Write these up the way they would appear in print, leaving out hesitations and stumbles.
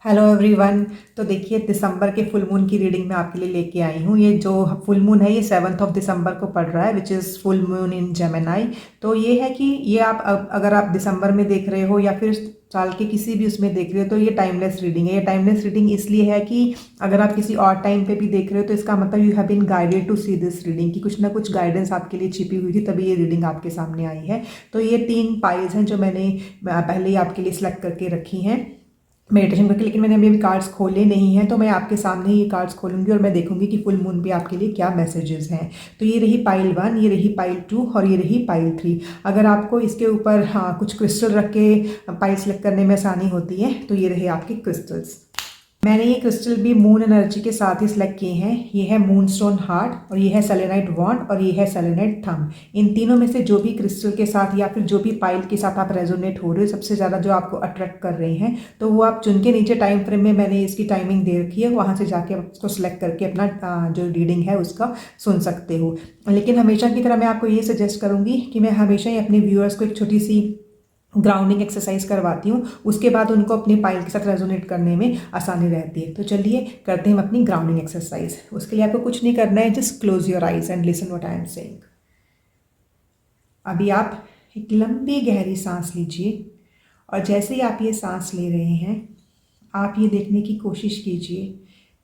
Hello everyone. तो देखिए, दिसंबर के फुल मून की रीडिंग मैं आपके लिए लेके आई हूँ। ये जो फुल मून है ये 7 दिसंबर को पड़ रहा है, which is full moon in Gemini. तो ये है कि ये आप अगर आप दिसंबर में देख रहे हो या फिर साल के किसी भी उसमें देख रहे हो तो ये टाइमलेस रीडिंग है। ये टाइमलेस रीडिंग इसलिए है कि अगर आप किसी और टाइम पे भी देख रहे हो तो इसका मतलब you have been guided to see this reading, कि कुछ ना कुछ गाइडेंस आपके लिए छिपी हुई थी, तभी ये रीडिंग आपके सामने आई है। तो ये 3 पाइल्स हैं जो मैंने पहले ही आपके लिए सिलेक्ट करके रखी हैं मेडिटेशन करके, लेकिन मैंने अभी कार्ड्स खोले नहीं हैं। तो मैं आपके सामने ही ये कार्ड्स खोलूंगी और मैं देखूंगी कि फुल मून पे आपके लिए क्या मैसेजेस हैं। तो ये रही पाइल 1, ये रही पाइल 2 और ये रही पाइल 3। अगर आपको इसके ऊपर कुछ क्रिस्टल रख के पाइल सेलेक्ट करने में आसानी होती है तो ये रहे आपके क्रिस्टल्स। मैंने ये क्रिस्टल भी मून एनर्जी के साथ ही सिलेक्ट किए हैं। ये है मून स्टोन हार्ट और ये है सेलेनाइट वॉन्ड और ये है सेलेनाइट थंब। इन तीनों में से जो भी क्रिस्टल के साथ या फिर जो भी पाइल के साथ आप रेजोनेट हो रहे हो, सबसे ज़्यादा जो आपको अट्रैक्ट कर रहे हैं, तो वो आप चुन के नीचे टाइम फ्रेम में मैंने इसकी टाइमिंग दे रखी है, वहाँ से जाके आप उसको सिलेक्ट करके अपना जो रीडिंग है उसका सुन सकते हो। लेकिन हमेशा की तरह मैं आपको ये सजेस्ट करूँगी कि मैं हमेशा ही अपने व्यूअर्स को एक छोटी सी ग्राउंडिंग एक्सरसाइज करवाती हूँ, उसके बाद उनको अपनी पाइल के साथ रेजोनेट करने में आसानी रहती है। तो चलिए करते हैं अपनी ग्राउंडिंग एक्सरसाइज। उसके लिए आपको कुछ नहीं करना है, just close your eyes and listen what I am saying. अभी आप एक लंबी गहरी सांस लीजिए और जैसे ही आप ये सांस ले रहे हैं, आप ये देखने की कोशिश कीजिए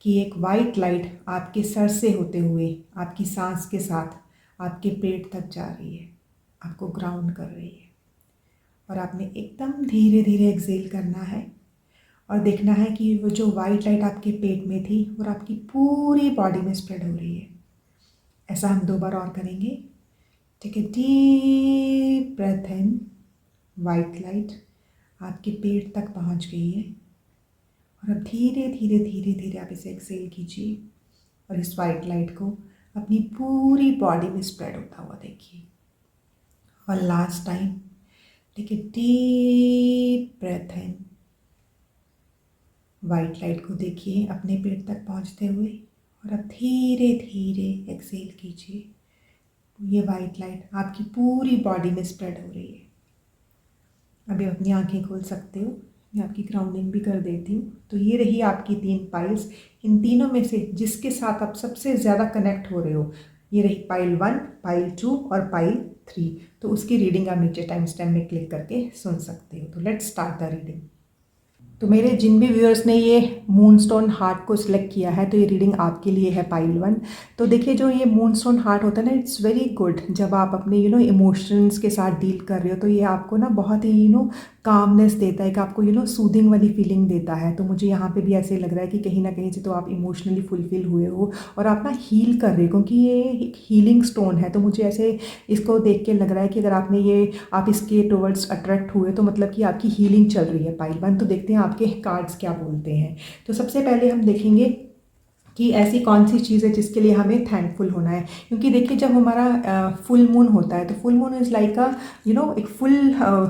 कि एक वाइट लाइट आपके सर से होते हुए आपकी सांस के साथ आपके पेट तक जा रही है, आपको ग्राउंड कर रही है। और आपने एकदम धीरे धीरे एक्सेल करना है और देखना है कि वो जो वाइट लाइट आपके पेट में थी और आपकी पूरी बॉडी में स्प्रेड हो रही है। ऐसा हम 2 बार और करेंगे। Take a deep breath in, white light आपके पेट तक पहुंच गई है और अब धीरे धीरे धीरे धीरे आप इसे एक्सेल कीजिए और इस वाइट लाइट को अपनी पूरी बॉडी में स्प्रेड होता हुआ देखिए। और last time, take a deep breath in, white light को देखिए अपने पेट तक पहुंचते हुए और अब धीरे धीरे एक्सेल कीजिए। ये वाइट लाइट आपकी पूरी बॉडी में स्प्रेड हो रही है। अभी अपनी आंखें खोल सकते हो, मैं आपकी ग्राउंडिंग भी कर देती हूँ। तो ये रही आपकी 3 पाइल्स। इन तीनों में से जिसके साथ आप सबसे ज़्यादा कनेक्ट हो रहे हो, ये रही पाइल 1, पाइल 2 और पाइल 3। तो उसकी रीडिंग आप नीचे टाइम स्टैम्प में क्लिक करके सुन सकते हो। तो लेट्स स्टार्ट द रीडिंग। तो मेरे जिन भी व्यूअर्स ने ये मूनस्टोन हार्ट को सिलेक्ट किया है, तो ये रीडिंग आपके लिए है पाइल 1। तो देखिए, जो ये मूनस्टोन हार्ट होता है ना, इट्स वेरी गुड जब आप अपने इमोशंस के साथ डील कर रहे हो। तो ये आपको ना बहुत ही कामनेस देता है, कि आपको सूदिंग वाली फीलिंग देता है। तो मुझे यहाँ पे भी ऐसे लग रहा है कि कहीं ना कहीं से तो आप इमोशनली फुलफिल हुए हो और आप ना हील कर रहे हो, क्योंकि ये एक हीलिंग स्टोन है। तो मुझे ऐसे इसको देख के लग रहा है कि अगर आप इसके टुवर्ड्स अट्रैक्ट हुए तो मतलब कि आपकी हीलिंग चल रही है पाइल 1। तो देखते हैं आपके कार्ड्स क्या बोलते हैं। तो सबसे पहले हम देखेंगे कि ऐसी कौन सी चीज़ है जिसके लिए हमें थैंकफुल होना है। क्योंकि देखिए, जब हमारा फुल मून होता है तो फुल मून इज़ लाइक एक फुल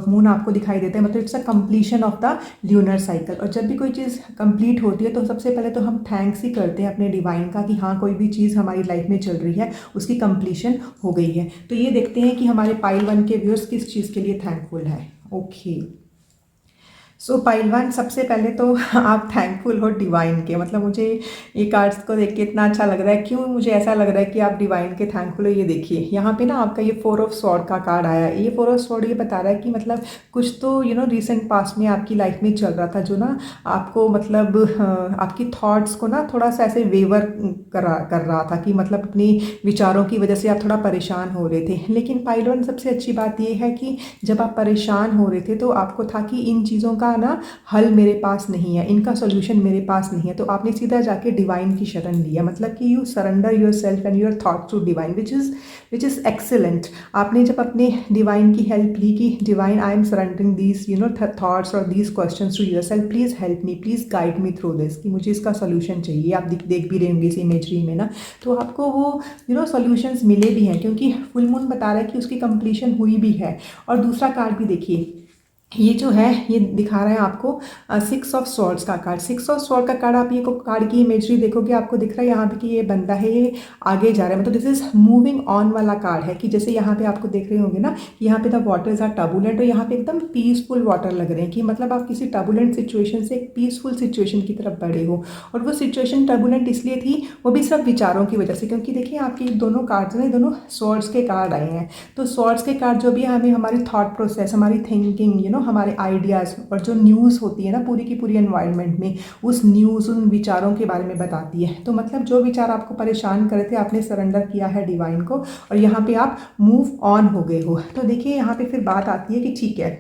मून आपको दिखाई देता है, मतलब it's a completion of the lunar cycle. और जब भी कोई चीज़ कंप्लीट होती है तो सबसे पहले तो हम थैंक्स ही करते हैं अपने डिवाइन का, कि हाँ, कोई भी चीज़ हमारी लाइफ में चल रही है उसकी कंप्लीशन हो गई है। तो ये देखते हैं कि हमारे पाइल 1 के व्यूअर्स किस चीज़ के लिए थैंकफुल है। ओके, सो पाइल 1, सबसे पहले तो आप थैंकफुल हो डिवाइन के। मतलब मुझे ये कार्ड्स को देख के इतना अच्छा लग रहा है। क्यों मुझे ऐसा लग रहा है कि आप डिवाइन के थैंकफुल हो? ये देखिए, यहाँ पे ना आपका ये 4 ऑफ स्वॉर्ड का कार्ड आया है। ये 4 ऑफ स्वॉर्ड ये बता रहा है कि मतलब कुछ तो रिसेंट पास्ट में आपकी लाइफ में चल रहा था, जो ना आपको मतलब आपकी थॉट्स को ना थोड़ा सा ऐसे वेवर कर रहा था, कि मतलब अपनी विचारों की वजह से आप थोड़ा परेशान हो रहे थे। लेकिन पाइल 1, सबसे अच्छी बात ये है कि जब आप परेशान हो रहे थे तो आपको था कि इन चीज़ों का ना हल मेरे पास नहीं है, इनका सॉल्यूशन मेरे पास नहीं है। तो आपने सीधा जाके डिवाइन की शरण लिया, मतलब कि you surrender yourself and your thoughts to divine, which is excellent. आपने जब अपने डिवाइन की हेल्प ली कि divine, I am surrendering these thoughts और these questions to yourself, please help me, please guide me through this, कि मुझे इसका सॉल्यूशन चाहिए। आप देख भी रहे होंगे इस इमेजरी में ना, तो आपको वो सॉल्यूशंस मिले भी हैं, क्योंकि फुल मून बता रहा है कि उसकी कंप्लीशन हुई भी है। और दूसरा कार्ड भी देखिए, ये जो है ये दिखा रहा है आपको 6 ऑफ स्वॉर्ड्स का कार्ड। 6 ऑफ स्वॉर्ड का कार्ड, आप ये कार्ड की इमेजरी देखोगे आपको दिख रहा है यहाँ पे कि ये बंदा है, ये आगे जा रहा है, मतलब दिस इज मूविंग ऑन वाला कार्ड है। कि जैसे यहाँ पे आपको देख रहे होंगे ना, यहाँ पे द वाटर्स आर टर्बुलेंट, और यहाँ पे एकदम पीसफुल वाटर लग रहे हैं कि मतलब आप किसी टर्बुलेंट सिचुएशन से एक पीसफुल सिचुएशन की तरफ बढ़े हो। और वो सिचुएशन टर्बुलेंट इसलिए थी, वो भी सिर्फ विचारों की वजह से, क्योंकि देखिए आपके दोनों कार्ड्स में दोनों स्वॉर्ड्स के कार्ड आए हैं। तो स्वॉर्ड्स के कार्ड जो भी हमें हमारी थॉट प्रोसेस, हमारी थिंकिंग, हमारे आइडियाज़ और जो न्यूज़ होती है ना पूरी की पूरी एनवायरनमेंट में, उस न्यूज़, उन विचारों के बारे में बताती है। तो मतलब जो विचार आपको परेशान करे थे, आपने सरेंडर किया है डिवाइन को, और यहाँ पे आप मूव ऑन हो गए हो। तो देखिए यहाँ पे फिर बात आती है कि ठीक है,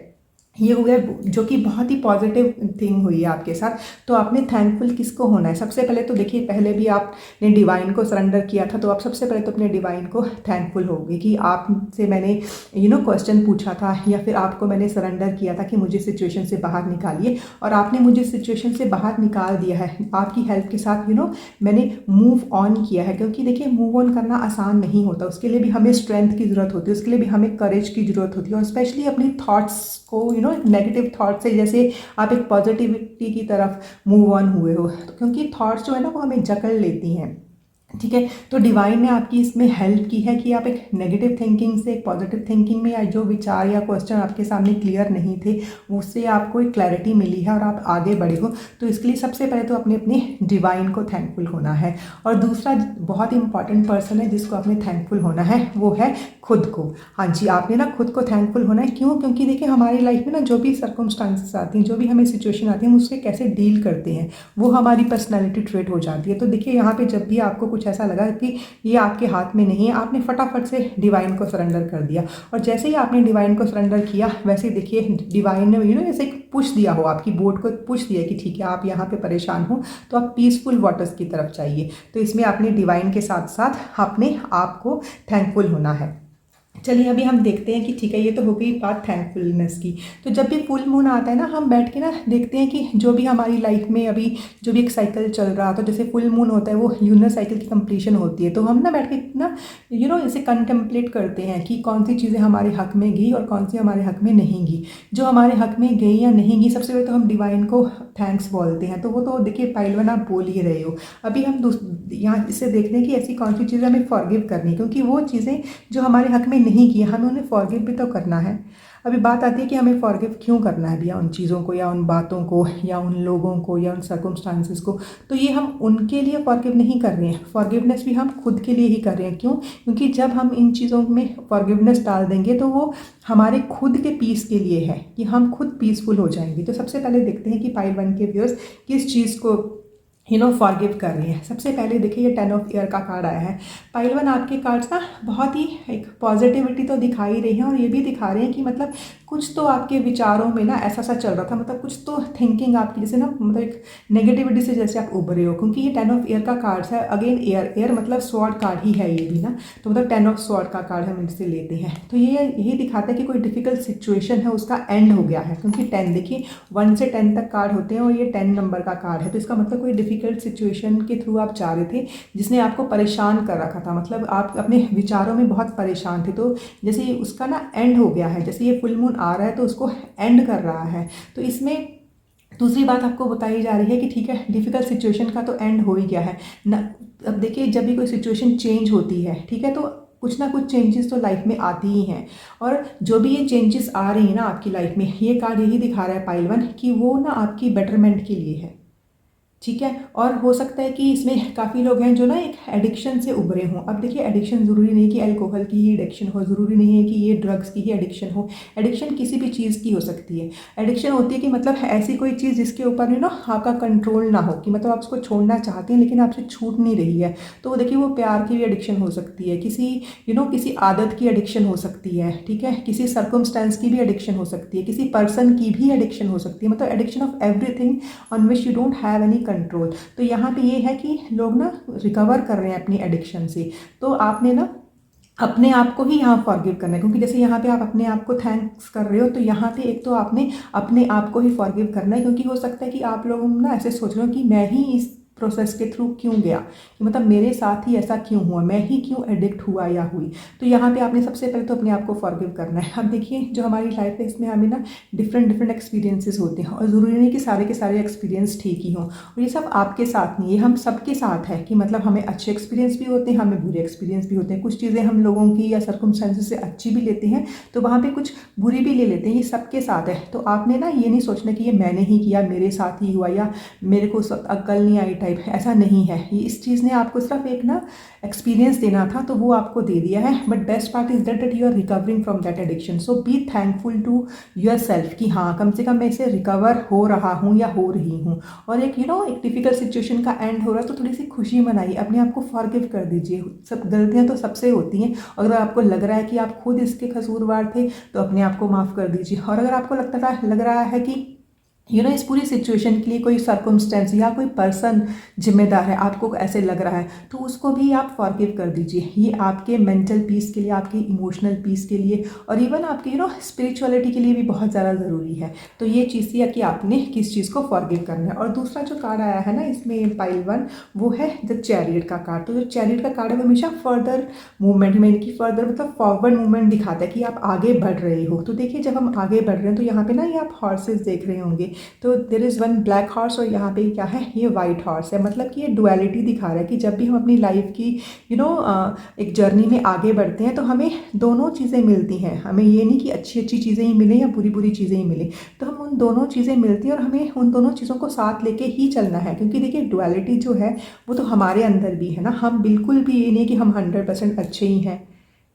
ये हो गया जो कि बहुत ही पॉजिटिव थिंग हुई है आपके साथ। तो आपने थैंकफुल किसको होना है? सबसे पहले तो देखिए, पहले भी आपने डिवाइन को सरेंडर किया था, तो आप सबसे पहले तो अपने डिवाइन को थैंकफुल होगे कि आपसे मैंने क्वेश्चन पूछा था, या फिर आपको मैंने सरेंडर किया था कि मुझे सिचुएशन से बाहर निकालिए, और आपने मुझे सिचुएशन से बाहर निकाल दिया है। आपकी हेल्प के साथ मैंने मूव ऑन किया है। क्योंकि देखिए मूव ऑन करना आसान नहीं होता, उसके लिए भी हमें स्ट्रेंथ की ज़रूरत होती है, उसके लिए भी हमें करेज की ज़रूरत होती है, और स्पेशली अपनी थॉट्स को नेगेटिव थॉट से जैसे आप एक पॉजिटिविटी की तरफ मूव ऑन हुए हो। तो क्योंकि थॉट्स जो है ना वो हमें जकड़ लेती हैं, ठीक है। तो डिवाइन ने आपकी इसमें हेल्प की है कि आप एक नेगेटिव थिंकिंग से एक पॉजिटिव थिंकिंग में, या जो विचार या क्वेश्चन आपके सामने क्लियर नहीं थे उससे आपको एक क्लैरिटी मिली है और आप आगे बढ़े हो। तो इसके लिए सबसे पहले तो अपने अपने डिवाइन को थैंकफुल होना है। और दूसरा बहुत इंपॉर्टेंट पर्सन है जिसको आपने थैंकफुल होना है, वो है खुद को। हाँ जी, आपने ना खुद को थैंकफुल होना है। क्यों? क्योंकि देखिए हमारी लाइफ में ना जो भी सर्कमस्टांसेस आती हैं, जो भी हमें सिचुएशन आती है, हम उससे कैसे डील करते हैं, वो हमारी पर्सनैलिटी ट्रेट हो जाती है। तो देखिए यहाँ पे जब भी आपको कुछ ऐसा लगा कि ये आपके हाथ में नहीं है, आपने फटाफट से डिवाइन को सरेंडर कर दिया। और जैसे ही आपने डिवाइन को सरेंडर किया, वैसे ही देखिए डिवाइन ने जैसे एक पुश दिया हो, आपकी बोट को पुश दिया कि ठीक है आप यहाँ पे परेशान हो, तो आप पीसफुल वाटर्स की तरफ चाहिए। तो इसमें आपने डिवाइन के साथ साथ अपने आप को थैंकफुल होना है। चलिए अभी हम देखते हैं कि ठीक है, ये तो हो गई बात थैंकफुलनेस की। तो जब भी फुल मून आता है ना, हम बैठ के ना देखते हैं कि जो भी हमारी लाइफ में अभी जो भी एक साइकिल चल रहा, तो जैसे फुल मून होता है वो ल्यूनर साइकिल की कंप्लीशन होती है, तो हम ना बैठ के ना इसे कंटेम्पलेट करते हैं कि कौन सी चीज़ें हमारे हक में गई और कौन सी हमारे हक में नहीं गई। जो हमारे हक में गई या नहीं गई, सबसे पहले तो हम डिवाइन को थैंक्स बोलते हैं। तो वो तो देखिए पाइलवन आप बोल ही रहे हो। अभी हम यहाँ इससे देखते हैं कि ऐसी कौन सी चीज़ें हमें फॉरगिव करनी, क्योंकि वो चीज़ें जो हमारे हक में नहीं किया, हमें उन्हें फॉरगिव भी तो करना है। अभी बात आती है कि हमें फॉरगिव क्यों करना है भैया, उन चीज़ों को या उन बातों को या उन लोगों को या उन सर्कमस्टांसेस को। तो ये हम उनके लिए फॉरगिव नहीं कर रहे हैं, फॉरगिवनेस भी हम खुद के लिए ही कर रहे हैं। क्यों? क्योंकि जब हम इन चीज़ों में फॉरगिवनेस डाल देंगे तो वो हमारे खुद के पीस के लिए है, कि हम खुद पीसफुल हो जाएंगे। तो सबसे पहले देखते हैं कि पाइल वन के व्यूअर्स किस चीज़ को फॉरगिव कर रही है। सबसे पहले देखिए ये 10 ऑफ एयर का कार्ड आया है। पाइल वन आपके कार्ड्स ना बहुत ही एक पॉजिटिविटी तो दिखा ही रही हैं, और ये भी दिखा रहे हैं कि मतलब कुछ तो आपके विचारों में ना ऐसा सा चल रहा था, मतलब कुछ तो थिंकिंग आपकी जैसे ना मतलब एक नेगेटिविटी से जैसे आप उभरे हो। क्योंकि ये 10 ऑफ एयर का कार्ड्स है, अगेन एयर, एयर मतलब स्वॉर्ड कार्ड ही है ये भी ना, तो मतलब 10 ऑफ स्वॉर्ड का कार्ड हम इससे लेते हैं। तो ये यही दिखाता है कि कोई डिफिकल्ट सिचुएशन है उसका एंड हो गया है। क्योंकि 10 देखिए 1 से 10 तक कार्ड होते हैं, और ये 10 नंबर का कार्ड है, तो इसका मतलब कोई डिफिकल्ट सिचुएशन के थ्रू आप जा रहे थे जिसने आपको परेशान कर रखा था, मतलब आप अपने विचारों में बहुत परेशान थे। तो जैसे उसका ना एंड हो गया है, जैसे ये फुल मून आ रहा है तो उसको एंड कर रहा है। तो इसमें दूसरी बात आपको बताई जा रही है कि ठीक है डिफ़िकल्ट सिचुएशन का तो एंड हो ही गया है ना। अब देखिए जब भी कोई सिचुएशन चेंज होती है, ठीक है, तो कुछ ना कुछ चेंजेस तो लाइफ में आती ही हैं, और जो भी ये चेंजेस आ रही हैं ना आपकी लाइफ में, ये कार्ड यही दिखा रहा है पाइल वन कि वो ना आपकी बेटरमेंट के लिए है, ठीक है। और हो सकता है कि इसमें काफ़ी लोग हैं जो ना एक एडिक्शन से उभरे हों। अब देखिए एडिक्शन ज़रूरी नहीं कि अल्कोहल की ही एडिक्शन हो, ज़रूरी नहीं है कि ये ड्रग्स की ही एडिक्शन हो। एडिक्शन किसी भी चीज़ की हो सकती है। एडिक्शन होती है कि मतलब ऐसी कोई चीज़ जिसके ऊपर आपका कंट्रोल ना हो, कि मतलब आप उसको छोड़ना चाहते हैं लेकिन आपसे छूट नहीं रही है। तो देखिए वो प्यार की भी एडिक्शन हो सकती है, किसी आदत की एडिक्शन हो सकती है, ठीक है, किसी सर्कमस्टेंस की भी एडिक्शन हो सकती है, किसी पर्सन की भी एडिक्शन हो सकती है, मतलब addiction of everything on which you don't have any control. तो यहाँ पे ये है कि लोग ना रिकवर कर रहे हैं अपनी एडिक्शन से। तो आपने ना अपने आप को ही यहाँ फॉरगिव करना है, क्योंकि जैसे यहाँ पे आप अपने आप को थैंक्स कर रहे हो, तो यहाँ पे एक तो आपने अपने आप को ही फॉरगिव करना है। क्योंकि हो सकता है कि आप लोग ना ऐसे सोच रहे हो कि मैं ही इस प्रोसेस के थ्रू क्यों गया, कि मतलब मेरे साथ ही ऐसा क्यों हुआ, मैं ही क्यों एडिक्ट हुआ या हुई। तो यहाँ पे आपने सबसे पहले तो अपने आप को फॉरगिव करना है। अब देखिए जो हमारी लाइफ है इसमें हमें ना डिफरेंट एक्सपीरियंसेस होते हैं, और ज़रूरी नहीं कि सारे के सारे एक्सपीरियंस ठीक ही हों, और ये सब आपके साथ नहीं, ये हम सबके साथ है कि मतलब हमें अच्छे एक्सपीरियंस भी होते हैं, हमें बुरे एक्सपीरियंस भी होते हैं। कुछ चीज़ें हम लोगों की या सर्कमस्टेंसेस से अच्छी भी लेते हैं, तो वहाँ पे कुछ बुरी भी ले लेते हैं, ये सबके साथ है। तो आपने ना ये नहीं सोचना कि ये मैंने ही किया, मेरे साथ ही हुआ, या मेरे को सब अक्ल नहीं आई टाइप, ऐसा नहीं है। ये इस चीज़ ने आपको सिर्फ एक ना एक्सपीरियंस देना था, तो वो आपको दे दिया है। But best part is that you are recovering from that addiction. So be thankful to yourself कि हाँ कम से कम मैं इसे रिकवर हो रहा हूँ या हो रही हूँ। और एक एक डिफिकल्ट सिचुएशन का एंड हो रहा है, तो थोड़ी सी खुशी मनाइए, अपने आप को फॉरगिव कर दीजिए। सब गलतियाँ तो सबसे होती हैं, अगर आपको लग रहा है कि आप खुद इसके कसूरवार थे तो अपने आप को माफ़ कर दीजिए। और अगर आपको लग रहा है कि इस पूरी सिचुएशन के लिए कोई सर्कमस्टेंस या कोई पर्सन जिम्मेदार है, आपको ऐसे लग रहा है, तो उसको भी आप फॉरगिव कर दीजिए। ये आपके मेंटल पीस के लिए, आपके इमोशनल पीस के लिए, और इवन आपके स्पिरिचुअलिटी के लिए भी बहुत ज़्यादा ज़रूरी है। तो ये चीज़ थी कि आपने किस चीज़ को फॉरगिव करना है। और दूसरा जो कार्ड आया है ना इसमें पाइल 1, वो है द चैरियट का कार्ड। तो जो चैरियट का कार्ड है वो हमेशा फर्दर मूवमेंट में, इनकी फर्दर मतलब फॉरवर्ड मूवमेंट दिखाता है कि आप आगे बढ़ रहे हो। तो देखिए जब हम आगे बढ़ रहे हैं तो यहाँ पे ना ये आप हॉर्सेस देख रहे होंगे, तो there is one black horse और यहाँ पे क्या है, ये वाइट हॉर्स है। मतलब कि ये डुअलिटी दिखा रहा है कि जब भी हम अपनी लाइफ की एक जर्नी में आगे बढ़ते हैं तो हमें दोनों चीज़ें मिलती हैं। हमें ये नहीं कि अच्छी अच्छी चीज़ें ही मिलें या बुरी बुरी चीज़ें ही मिलें, तो हम उन दोनों चीज़ें मिलती हैं और हमें उन दोनों चीज़ों को साथ लेके ही चलना है। क्योंकि देखिए डुअलिटी जो है वो तो हमारे अंदर भी है ना, हम बिल्कुल भी ये नहीं कि हम 100% अच्छे ही हैं,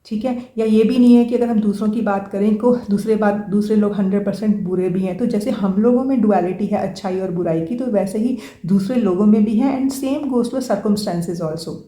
ठीक है, या ये भी नहीं है कि अगर हम दूसरों की बात करें को दूसरे लोग 100% बुरे भी हैं। तो जैसे हम लोगों में डुअलिटी है अच्छाई और बुराई की, तो वैसे ही दूसरे लोगों में भी है, and same goes to circumstances also,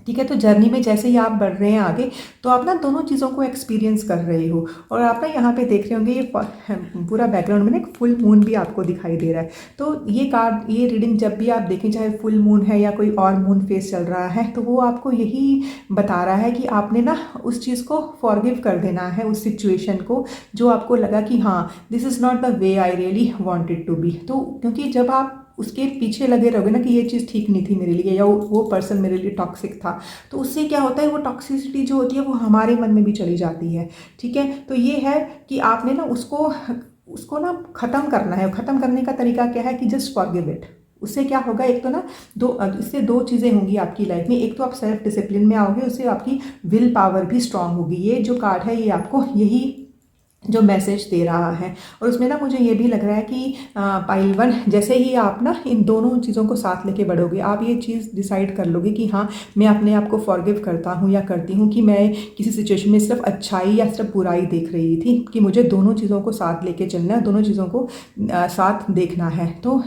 ठीक है। तो जर्नी में जैसे ही आप बढ़ रहे हैं आगे, तो आप ना दोनों चीज़ों को एक्सपीरियंस कर रहे हो। और आप ना यहाँ पे देख रहे होंगे ये पूरा बैकग्राउंड में ना एक फुल मून भी आपको दिखाई दे रहा है। तो ये रीडिंग जब भी आप देखें, चाहे फुल मून है या कोई और मून फेस चल रहा है, तो वो आपको यही बता रहा है कि आपने ना उस चीज़ को फॉरगिव कर देना है, उस सिचुएशन को जो आपको लगा कि हाँ this is not the way I really wanted to be. तो क्योंकि जब आप उसके पीछे लगे रहोगे ना कि ये चीज़ ठीक नहीं थी मेरे लिए, या वो पर्सन मेरे लिए टॉक्सिक था, तो उससे क्या होता है, वो टॉक्सिसिटी जो होती है वो हमारे मन में भी चली जाती है, ठीक है। तो ये है कि आपने ना उसको ना ख़त्म करना है। ख़त्म करने का तरीका क्या है कि जस्ट फॉरगिव इट। उससे क्या होगा, एक तो ना इससे दो चीज़ें होंगी आपकी लाइफ में। एक तो आप सेल्फ डिसिप्लिन में आओगे, उससे आपकी विल पावर भी स्ट्रांग होगी। ये जो कार्ड है ये आपको यही जो मैसेज दे रहा है। और उसमें ना मुझे ये भी लग रहा है कि पाइल 1 जैसे ही आप ना इन दोनों चीज़ों को साथ लेके बढ़ोगे, आप ये चीज़ डिसाइड कर लोगे कि हाँ मैं अपने आप को फॉरगिव करता हूँ या करती हूँ कि मैं किसी सिचुएशन में सिर्फ अच्छाई या सिर्फ बुराई देख रही थी, कि मुझे दोनों चीज़ों को साथ लेके चलना है, दोनों चीज़ों को साथ देखना है। तो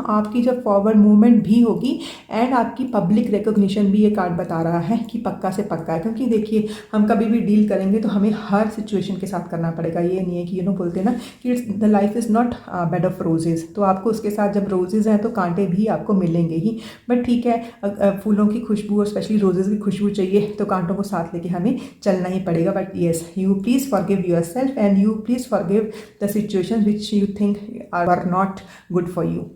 आपकी जब फॉरवर्ड मूवमेंट भी होगी एंड आपकी पब्लिक रिकॉग्निशन भी ये कार्ड बता रहा है कि पक्का से पक्का है। क्योंकि देखिए हम कभी भी डील करेंगे तो हमें हर सिचुएशन के साथ करना पड़ेगा। ये नहीं है कि बोलते हैं ना कि the life is not bed of roses, तो आपको उसके साथ जब रोजेज़ हैं तो कांटे भी आपको मिलेंगे ही। बट ठीक है, फूलों की खुशबू और स्पेशली रोजेज़ की खुशबू चाहिए तो कांटों को साथ लेके हमें चलना ही पड़ेगा। But yes, you please forgive yourself and you please forgive the situation which you think are not good for you,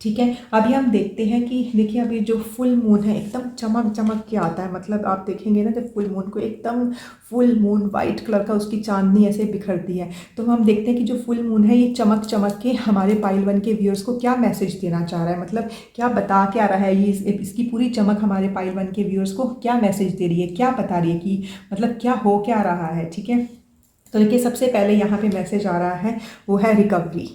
ठीक है। अभी हम देखते हैं कि देखिए अभी जो फुल मून है एकदम चमक चमक के आता है। मतलब आप देखेंगे ना जब फुल मून को, एकदम फुल मून वाइट कलर का उसकी चांदनी ऐसे बिखरती है, तो हम देखते हैं कि जो फुल मून है ये चमक चमक के हमारे पाइल 1 के व्यूअर्स को क्या मैसेज देना चाह रहा है, मतलब क्या बता क्या रहा है ये, इसकी पूरी चमक हमारे पाइल 1 के व्यूअर्स को क्या मैसेज दे रही है, क्या बता रही है कि मतलब क्या हो क्या रहा है, ठीक है। तो देखिए सबसे पहले यहाँ पे मैसेज आ रहा है वो है रिकवरी।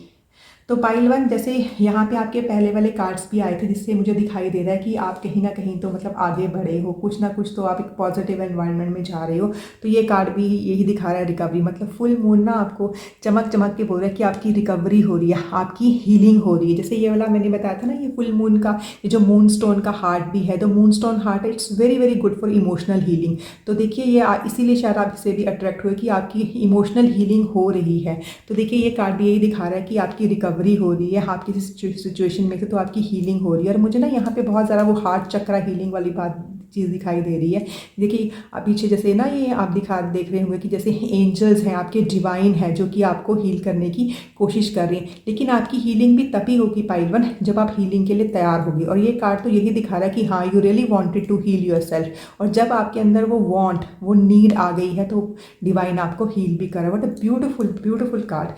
तो पाइल 1 जैसे यहाँ पे आपके पहले वाले कार्ड्स भी आए थे, जिससे मुझे दिखाई दे रहा है कि आप कहीं ना कहीं तो मतलब आगे बढ़े हो, कुछ ना कुछ तो आप एक पॉजिटिव एनवायरनमेंट में जा रहे हो। तो ये कार्ड भी यही दिखा रहा है, रिकवरी। मतलब फुल मून ना आपको चमक चमक के बोल रहा है कि आपकी रिकवरी हो रही है, आपकी हीलिंग हो रही है। जैसे ये वाला मैंने बताया था ना, ये फुल मून का ये जो मून स्टोन का हार्ट भी है, तो moon stone heart it's very very good for emotional healing. तो देखिए ये इसीलिए शायद आप इससे भी अट्रैक्ट हुए कि आपकी इमोशनल हीलिंग हो रही है। तो देखिए ये कार्ड भी यही दिखा रहा है कि आपकी रिकवरी हो रही है, आप किसी सिचुएशन में से तो आपकी हीलिंग हो रही है। और मुझे ना यहाँ पे बहुत ज़्यादा वो हार्ट चक्रा हीलिंग वाली बात चीज़ दिखाई दे रही है। देखिए अब पीछे जैसे ना ये आप देख रहे होंगे कि जैसे एंजल्स हैं, आपके डिवाइन है जो कि आपको हील करने की कोशिश कर रहे हैं। लेकिन आपकी हीलिंग भी तभी होगी पाइल वन जब आप हीलिंग के लिए तैयार होगी। और ये कार्ड तो यही दिखा रहा है कि हाँ, you really wanted to heal yourself, और जब आपके अंदर वो वांट, वो नीड आ गई है तो डिवाइन आपको हील भी कर रहा है। What a beautiful beautiful card.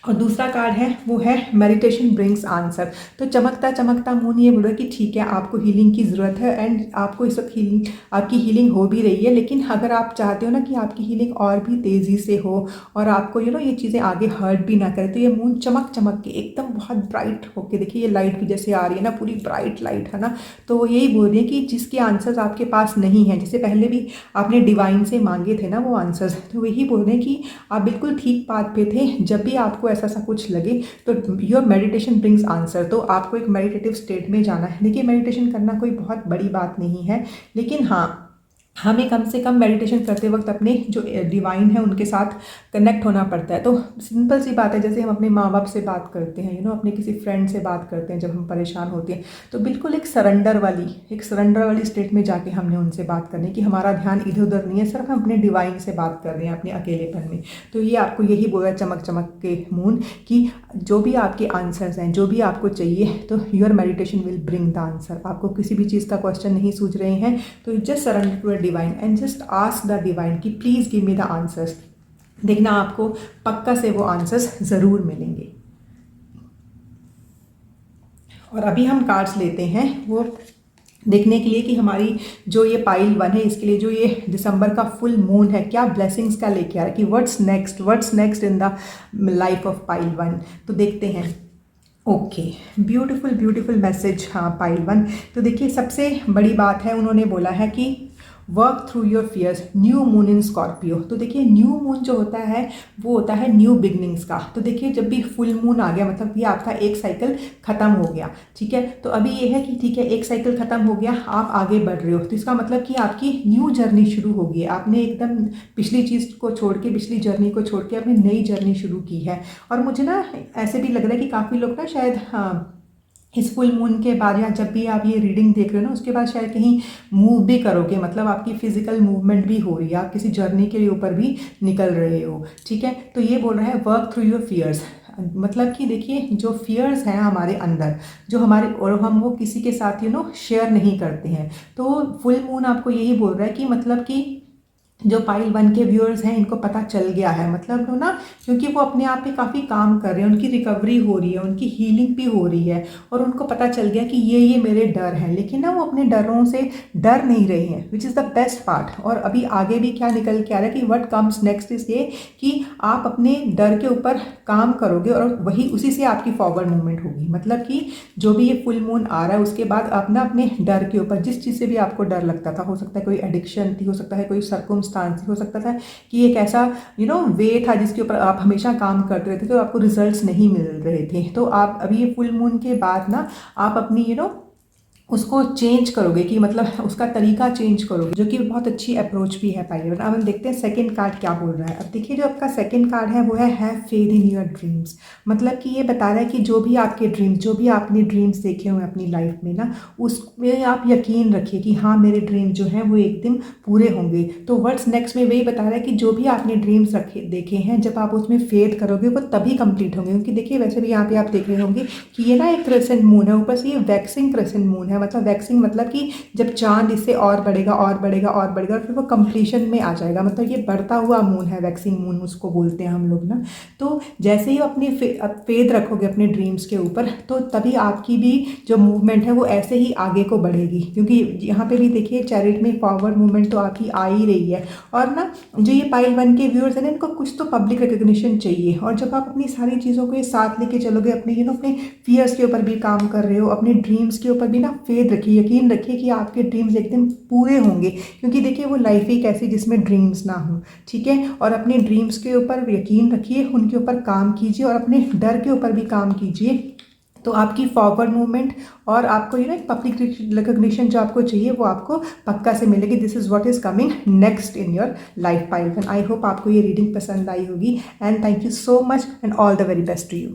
और दूसरा कार्ड है वो है मेडिटेशन ब्रिंग्स आंसर। तो चमकता चमकता मून ये बोल रहा है कि ठीक है, आपको हीलिंग की ज़रूरत है एंड आपको इस वक्त हीलिंग, आपकी हीलिंग हो भी रही है। लेकिन अगर आप चाहते हो ना कि आपकी हीलिंग और भी तेज़ी से हो और आपको ये चीज़ें आगे हर्ट भी ना करे, तो ये मून चमक चमक के एकदम बहुत ब्राइट होके, देखिए ये लाइट भी जैसे आ रही है ना, पूरी ब्राइट लाइट है ना। तो वो यही बोल रही है कि जिसके आंसर्स आपके पास नहीं है, जैसे पहले भी आपने डिवाइन से मांगे थे ना वो आंसर्स, तो वही बोल रहे हैं कि आप बिल्कुल ठीक बात पे थे। जब भी आपको ऐसा सा कुछ लगे तो योर मेडिटेशन ब्रिंग्स आंसर, तो आपको एक मेडिटेटिव स्टेट में जाना है। देखिए मेडिटेशन करना कोई बहुत बड़ी बात नहीं है, लेकिन हाँ, हमें कम से कम मेडिटेशन करते वक्त अपने जो डिवाइन है उनके साथ कनेक्ट होना पड़ता है। तो सिंपल सी बात है, जैसे हम अपने माँ बाप से बात करते हैं, अपने किसी फ्रेंड से बात करते हैं जब हम परेशान होते हैं, तो बिल्कुल एक सरेंडर वाली स्टेट में जाके हमने उनसे बात करनी कि हमारा ध्यान इधर उधर नहीं है, सिर्फ हम अपने डिवाइन से बात कर रहे हैं अपने अकेलेपन में। तो ये आपको यही बोल रहा है चमक चमक के मून कि जो भी आपके आंसर्स हैं, जो भी आपको चाहिए, तो your meditation will bring the answer. आपको किसी भी चीज़ का क्वेश्चन नहीं सूझ रहे हैं तो just surrender to divine and just ask the divine कि please give me the answers. देखना आपको पक्का से वो आंसर्स ज़रूर मिलेंगे। और अभी हम कार्ड्स लेते हैं वो देखने के लिए कि हमारी जो ये पाइल वन है, इसके लिए जो ये दिसंबर का फुल मून है क्या ब्लेसिंग्स का लेके आ रहा है, कि what's next in the life of pile one. तो देखते हैं। Okay, beautiful message. हाँ पाइल वन, तो देखिए सबसे बड़ी बात है, उन्होंने बोला है कि work through your fears, new moon in Scorpio. तो देखिए न्यू मून जो होता है वो होता है न्यू बिगनिंग्स का। तो देखिए जब भी फुल मून आ गया मतलब कि आपका एक साइकिल खत्म हो गया, ठीक है। तो अभी ये है कि ठीक है, एक साइकिल खत्म हो गया, आप आगे बढ़ रहे हो, तो इसका मतलब कि आपकी न्यू जर्नी शुरू हो गई है। आपने एकदम पिछली चीज़ को छोड़ के, पिछली जर्नी को छोड़ के अपनी नई जर्नी शुरू की है। और मुझे ना ऐसे भी लग रहा है कि काफ़ी लोग ना शायद इस फुल मून के बाद या जब भी आप ये रीडिंग देख रहे हो ना, उसके बाद शायद कहीं मूव भी करोगे, मतलब आपकी फिजिकल मूवमेंट भी हो रही है, आप किसी जर्नी के ऊपर भी निकल रहे हो, ठीक है। तो ये बोल रहा है वर्क थ्रू योर फियर्स, मतलब कि देखिए जो फियर्स हैं हमारे अंदर, जो हमारे, और हम वो किसी के साथ शेयर नहीं करते हैं। तो फुल मून आपको यही बोल रहा है कि मतलब कि जो पाइल वन के व्यूअर्स हैं इनको पता चल गया है, मतलब ना, क्योंकि वो अपने आप पे काफ़ी काम कर रहे हैं, उनकी रिकवरी हो रही है, उनकी हीलिंग भी हो रही है, और उनको पता चल गया कि ये मेरे डर हैं, लेकिन ना वो अपने डरों से डर नहीं रहे हैं, which is the best part. और अभी आगे भी क्या निकल के आ रहा है कि व्हाट कम्स नेक्स्ट इज ये कि आप अपने डर के ऊपर काम करोगे और वही उसी से आपकी फॉरवर्ड मूवमेंट होगी। मतलब कि जो भी ये फुल मून आ रहा है उसके बाद आप ना अपने डर के ऊपर, जिस चीज़ से भी आपको डर लगता था, हो सकता है कोई एडिक्शन थी, हो सकता है कोई सर्कमस्टांस, हो सकता था कि एक ऐसा वे था जिसके ऊपर आप हमेशा काम करते रहते थे तो आपको रिजल्ट्स नहीं मिल रहे थे, तो आप अभी ये फुल मून के बाद ना आप अपनी उसको चेंज करोगे, कि मतलब उसका तरीका चेंज करोगे, जो कि बहुत अच्छी अप्रोच भी है पाइल वन। अब हम देखते हैं सेकंड कार्ड क्या बोल रहा है। अब देखिए जो आपका सेकंड कार्ड है वो है have faith in your dreams. मतलब कि ये बता रहा है कि जो भी आपके ड्रीम्स, जो भी आपने ड्रीम्स देखे हुए अपनी लाइफ में ना, उसमें आप यकीन रखिए कि हाँ मेरे ड्रीम जो हैं वो एक दिन पूरे होंगे। तो व्हाट्स नेक्स्ट में वही बता रहा है कि जो भी आपने ड्रीम्स देखे हैं, जब आप उसमें फेथ करोगे वो तभी कंप्लीट होंगे। क्योंकि देखिए वैसे भी यहाँ पे आप देख रहे होंगे कि ये ना एक क्रेसेंट मून है, ऊपर से ये वैक्सिंग क्रेसेंट मून है। मतलब वैक्सिंग मतलब कि जब चांद इससे और बढ़ेगा और बढ़ेगा और बढ़ेगा, और फिर वो कंप्लीशन में आ जाएगा, मतलब ये बढ़ता हुआ मून है, वैक्सिंग मून उसको बोलते हैं हम लोग ना। तो जैसे ही अपनी फेथ रखोगे अपने ड्रीम्स के ऊपर, तो तभी आपकी भी जो मूवमेंट है वो ऐसे ही आगे को बढ़ेगी। क्योंकि यहाँ पे भी देखिए चैरिट में फॉरवर्ड मूवमेंट तो आपकी आ ही रही है। और ना जो ये पाइल वन के व्यूअर्स हैं ना, इनको कुछ तो पब्लिक रिकग्निशन चाहिए। और जब आप अपनी सारी चीज़ों को साथ लेके चलोगे, अपने अपने फियर्स के ऊपर भी काम कर रहे हो, अपने ड्रीम्स के ऊपर भी ना फेथ रखिए, यकीन रखिए कि आपके ड्रीम्स एक दिन पूरे होंगे। क्योंकि देखिए वो लाइफ ही कैसी जिसमें ड्रीम्स ना हो, ठीक है। और अपने ड्रीम्स के ऊपर यकीन रखिए, उनके ऊपर काम कीजिए और अपने डर के ऊपर भी काम कीजिए, तो आपकी फॉरवर्ड मूवमेंट और आपको पब्लिक रिकग्निशन जो आपको चाहिए वो आपको पक्का से मिलेगी। This is what is coming next in your life pile one. I hope आपको ये रीडिंग पसंद आई होगी, and thank you so much and all the very best to you.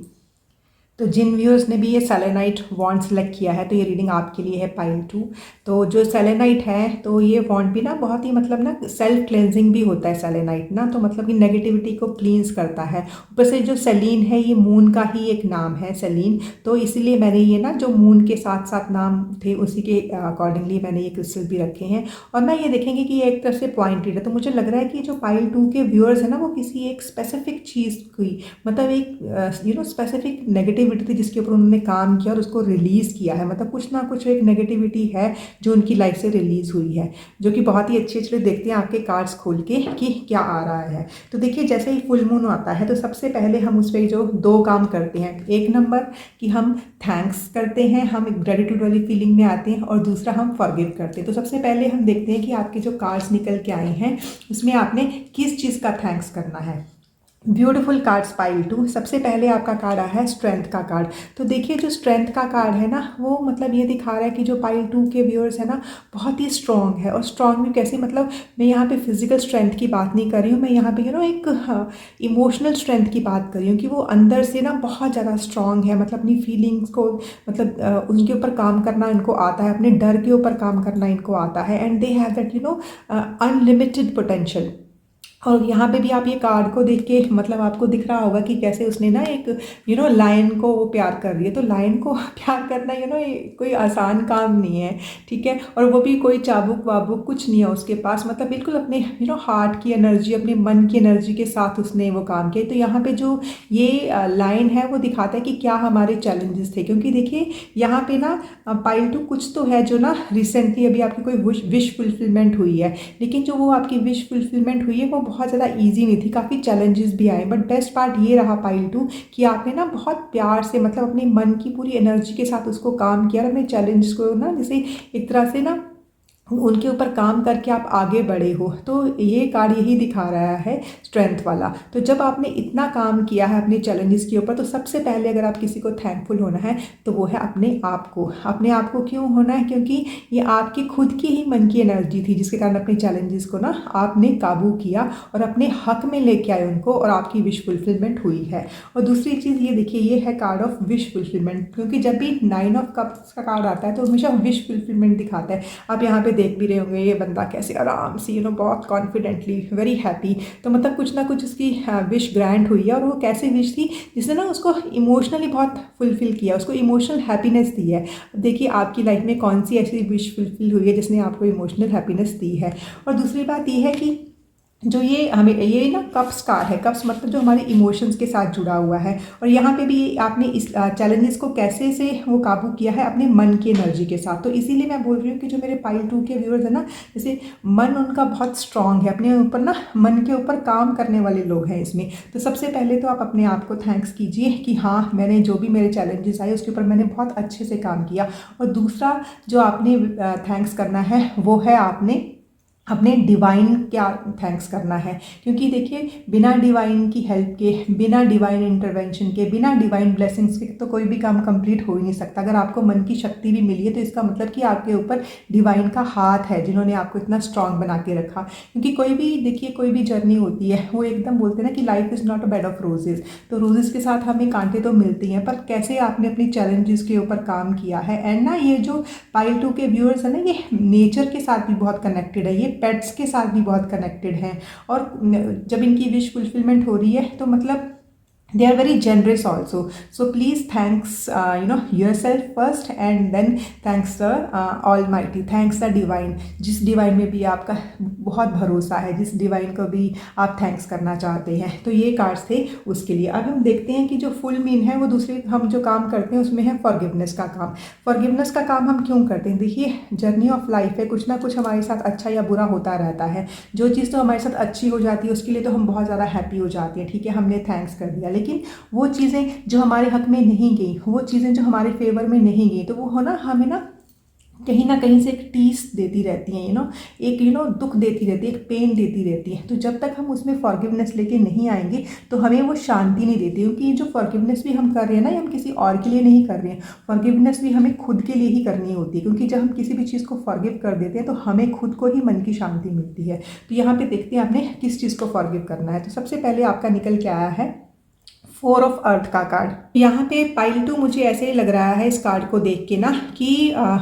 तो जिन व्यूअर्स ने भी ये सेलेनाइट वॉन्ड सेलेक्ट किया है तो ये रीडिंग आपके लिए है पाइल 2। तो जो सेलेनाइट है तो ये वॉन्ड भी ना बहुत ही मतलब ना सेल्फ क्लेंजिंग भी होता है सेलेनाइट ना, तो मतलब कि नेगेटिविटी को क्लींस करता है। ऊपर से जो सेलीन है ये मून का ही एक नाम है सेलीन, तो इसीलिए मैंने ये ना जो मून के साथ साथ नाम थे उसी के अकॉर्डिंगली मैंने ये क्रिस्टल भी रखे हैं। और ना ये देखेंगे कि ये एक तरह से पॉइंटेड है, तो मुझे लग रहा है कि जो पाइल 2 के व्यूअर्स है ना वो किसी एक स्पेसिफिक चीज़ की मतलब एक स्पेसिफिक नेगेटिविटी थी जिसके ऊपर उन्होंने काम किया और उसको रिलीज़ किया है। मतलब कुछ ना कुछ एक नेगेटिविटी है जो उनकी लाइफ से रिलीज़ हुई है, जो कि बहुत ही अच्छी। चलिए देखते हैं आपके कार्ड्स खोल के कि क्या आ रहा है। तो देखिए जैसे ही फुल मून आता है तो सबसे पहले हम उस पर जो 2 काम करते हैं, एक नंबर कि हम थैंक्स करते हैं, हम ग्रेटिट्यूड वाली फीलिंग में आते हैं, और दूसरा हम फॉरगिव करते हैं। तो सबसे पहले हम देखते हैं कि आपके जो कार्ड्स निकल के आए हैं उसमें आपने किस चीज़ का थैंक्स करना है। Beautiful cards pile 2। सबसे पहले आपका कार्ड आया है स्ट्रेंथ का कार्ड। तो देखिए जो स्ट्रेंथ का कार्ड है ना वो मतलब ये दिखा रहा है कि जो पाइल 2 के व्यूअर्स है ना बहुत ही स्ट्रॉन्ग है। और स्ट्रॉन्ग भी कैसे, मतलब मैं यहाँ पे फिजिकल स्ट्रेंथ की बात नहीं कर रही हूँ, मैं यहाँ पे एक इमोशनल स्ट्रेंथ की बात कर रही हूँ कि वो अंदर से ना बहुत ज़्यादा स्ट्रॉन्ग है। मतलब अपनी फीलिंग्स को मतलब उनके ऊपर काम करना इनको आता है, अपने डर के ऊपर काम करना इनको आता है, and they have that unlimited potential. और यहाँ पे भी आप ये कार्ड को देख के मतलब आपको दिख रहा होगा कि कैसे उसने ना एक लायन को वो प्यार कर रही है। तो लायन को प्यार करना ये कोई आसान काम नहीं है, ठीक है। और वो भी कोई चाबुक वाबुक कुछ नहीं है उसके पास, मतलब बिल्कुल अपने हार्ट की एनर्जी, अपने मन की एनर्जी के साथ उसने वो काम किया। तो यहाँ पे जो ये लाइन है वो दिखाता है कि क्या हमारे चैलेंजेस थे, क्योंकि देखिए यहाँ पे ना पाइल 2 कुछ तो है जो ना रिसेंटली अभी आपकी कोई विश फुलफिलमेंट हुई है, लेकिन जो वो आपकी विश फुलफिलमेंट हुई है वो बहुत ज़्यादा इजी नहीं थी, काफ़ी चैलेंजेस भी आए। बट बेस्ट पार्ट ये रहा पाइल 2 कि आपने ना बहुत प्यार से मतलब अपने मन की पूरी एनर्जी के साथ उसको काम किया और अपने चैलेंज को ना जैसे एक तरह से ना उनके ऊपर काम करके आप आगे बढ़े हो। तो ये कार्ड यही दिखा रहा है स्ट्रेंथ वाला। तो जब आपने इतना काम किया है अपने चैलेंजेस के ऊपर तो सबसे पहले अगर आप किसी को थैंकफुल होना है तो वो है अपने आप को। अपने आप को क्यों होना है? क्योंकि ये आपकी खुद की ही मन की एनर्जी थी जिसके कारण अपने चैलेंजेस को ना आपने काबू किया और अपने हक में लेके आए उनको, और आपकी विश फुलफिलमेंट हुई है। और दूसरी चीज़ ये देखिए, ये है कार्ड ऑफ विश फुलफिलमेंट, क्योंकि जब भी 9 ऑफ कप्स का कार्ड आता है तो हमेशा विश फुलफिलमेंट दिखाता है। आप यहाँ पे देख भी रहे होंगे ये बंदा कैसे आराम से बहुत कॉन्फिडेंटली वेरी हैप्पी, तो मतलब कुछ ना कुछ उसकी विश ग्रैंड हुई है। और वो कैसे विश थी जिसने ना उसको इमोशनली बहुत फुलफिल किया, उसको इमोशनल हैप्पीनेस दी है। देखिए आपकी लाइफ में कौन सी ऐसी विश फुलफिल हुई है जिसने आपको इमोशनल हैप्पीनेस दी है। और दूसरी बात ये है कि जो ये हमें ये ना कप्स कार्ड है, कप्स मतलब जो हमारे इमोशंस के साथ जुड़ा हुआ है। और यहाँ पे भी आपने इस चैलेंजेस को कैसे से वो काबू किया है अपने मन की एनर्जी के साथ। तो इसीलिए मैं बोल रही हूँ कि जो मेरे पाइल 2 के व्यूअर्स है ना, जैसे मन उनका बहुत स्ट्रांग है, अपने ऊपर ना मन के ऊपर काम करने वाले लोग हैं इसमें। तो सबसे पहले तो आप अपने आप को थैंक्स कीजिए कि हाँ मैंने जो भी मेरे चैलेंजेस आए उसके ऊपर मैंने बहुत अच्छे से काम किया। और दूसरा जो आपने थैंक्स करना है वो है आपने अपने डिवाइन क्या थैंक्स करना है। क्योंकि देखिए बिना डिवाइन की हेल्प के, बिना डिवाइन इंटरवेंशन के, बिना डिवाइन ब्लेसिंग्स के तो कोई भी काम कंप्लीट हो ही नहीं सकता। अगर आपको मन की शक्ति भी मिली है तो इसका मतलब कि आपके ऊपर डिवाइन का हाथ है जिन्होंने आपको इतना स्ट्रांग बना के रखा। क्योंकि कोई भी देखिए कोई भी जर्नी होती है वो एकदम बोलते हैं ना कि life is not a bed of roses. तो रोजेज़ के साथ हमें कांटे तो मिलते हैं, पर कैसे आपने अपने चैलेंजेस के ऊपर काम किया है। एंड ना ये जो पाइल 2 के व्यूअर्स है ना ये नेचर के साथ भी बहुत कनेक्टेड है, ये पेट्स के साथ भी बहुत कनेक्टेड हैं। और जब इनकी विश फुलफिलमेंट हो रही है तो मतलब they are very generous also. So please thanks yourself first and then thanks the almighty, thanks the divine, जिस डिवाइन में भी आपका बहुत भरोसा है, जिस डिवाइन को भी आप थैंक्स करना चाहते हैं। तो ये कार्ड्स थे उसके लिए। अब हम देखते हैं कि जो फुल मून है वो दूसरे हम जो काम करते हैं उसमें है फॉरगिवनेस का काम। फॉरगिवनेस का काम हम क्यों करते हैं? देखिए जर्नी ऑफ लाइफ है, कुछ ना कुछ हमारे साथ अच्छा या बुरा होता रहता है। जो चीज़ तो हमारे साथ अच्छी हो जाती है उसके लिए तो हम बहुत ज़्यादा हैप्पी हो जाते हैं, ठीक है, हमने थैंक्स कर दिया। लेकिन वो चीज़ें जो हमारे हक में नहीं गई, वो चीज़ें जो हमारे फेवर में नहीं गई, तो वो हो ना हमें ना कहीं से एक टीस देती रहती हैं, एक दुख देती रहती है, एक पेन देती रहती है। तो जब तक हम उसमें फॉरगिवनेस लेके नहीं आएंगे तो हमें वो शांति नहीं देती। क्योंकि ये जो फॉरगिवनेस भी हम कर रहे हैं ना, ये हम किसी और के लिए नहीं कर रहे हैं, फॉरगिवनेस भी हमें खुद के लिए ही करनी होती है। क्योंकि जब हम किसी भी चीज़ को फॉरगिव कर देते हैं तो हमें खुद को ही मन की शांति मिलती है। तो यहाँ पे देखते हैं आपने किस चीज़ को फॉरगिव करना है। तो सबसे पहले आपका निकल के आया है फोर ऑफ अर्थ का कार्ड यहाँ पे पाइल 2 मुझे ऐसे ही लग रहा है इस कार्ड को देख के ना कि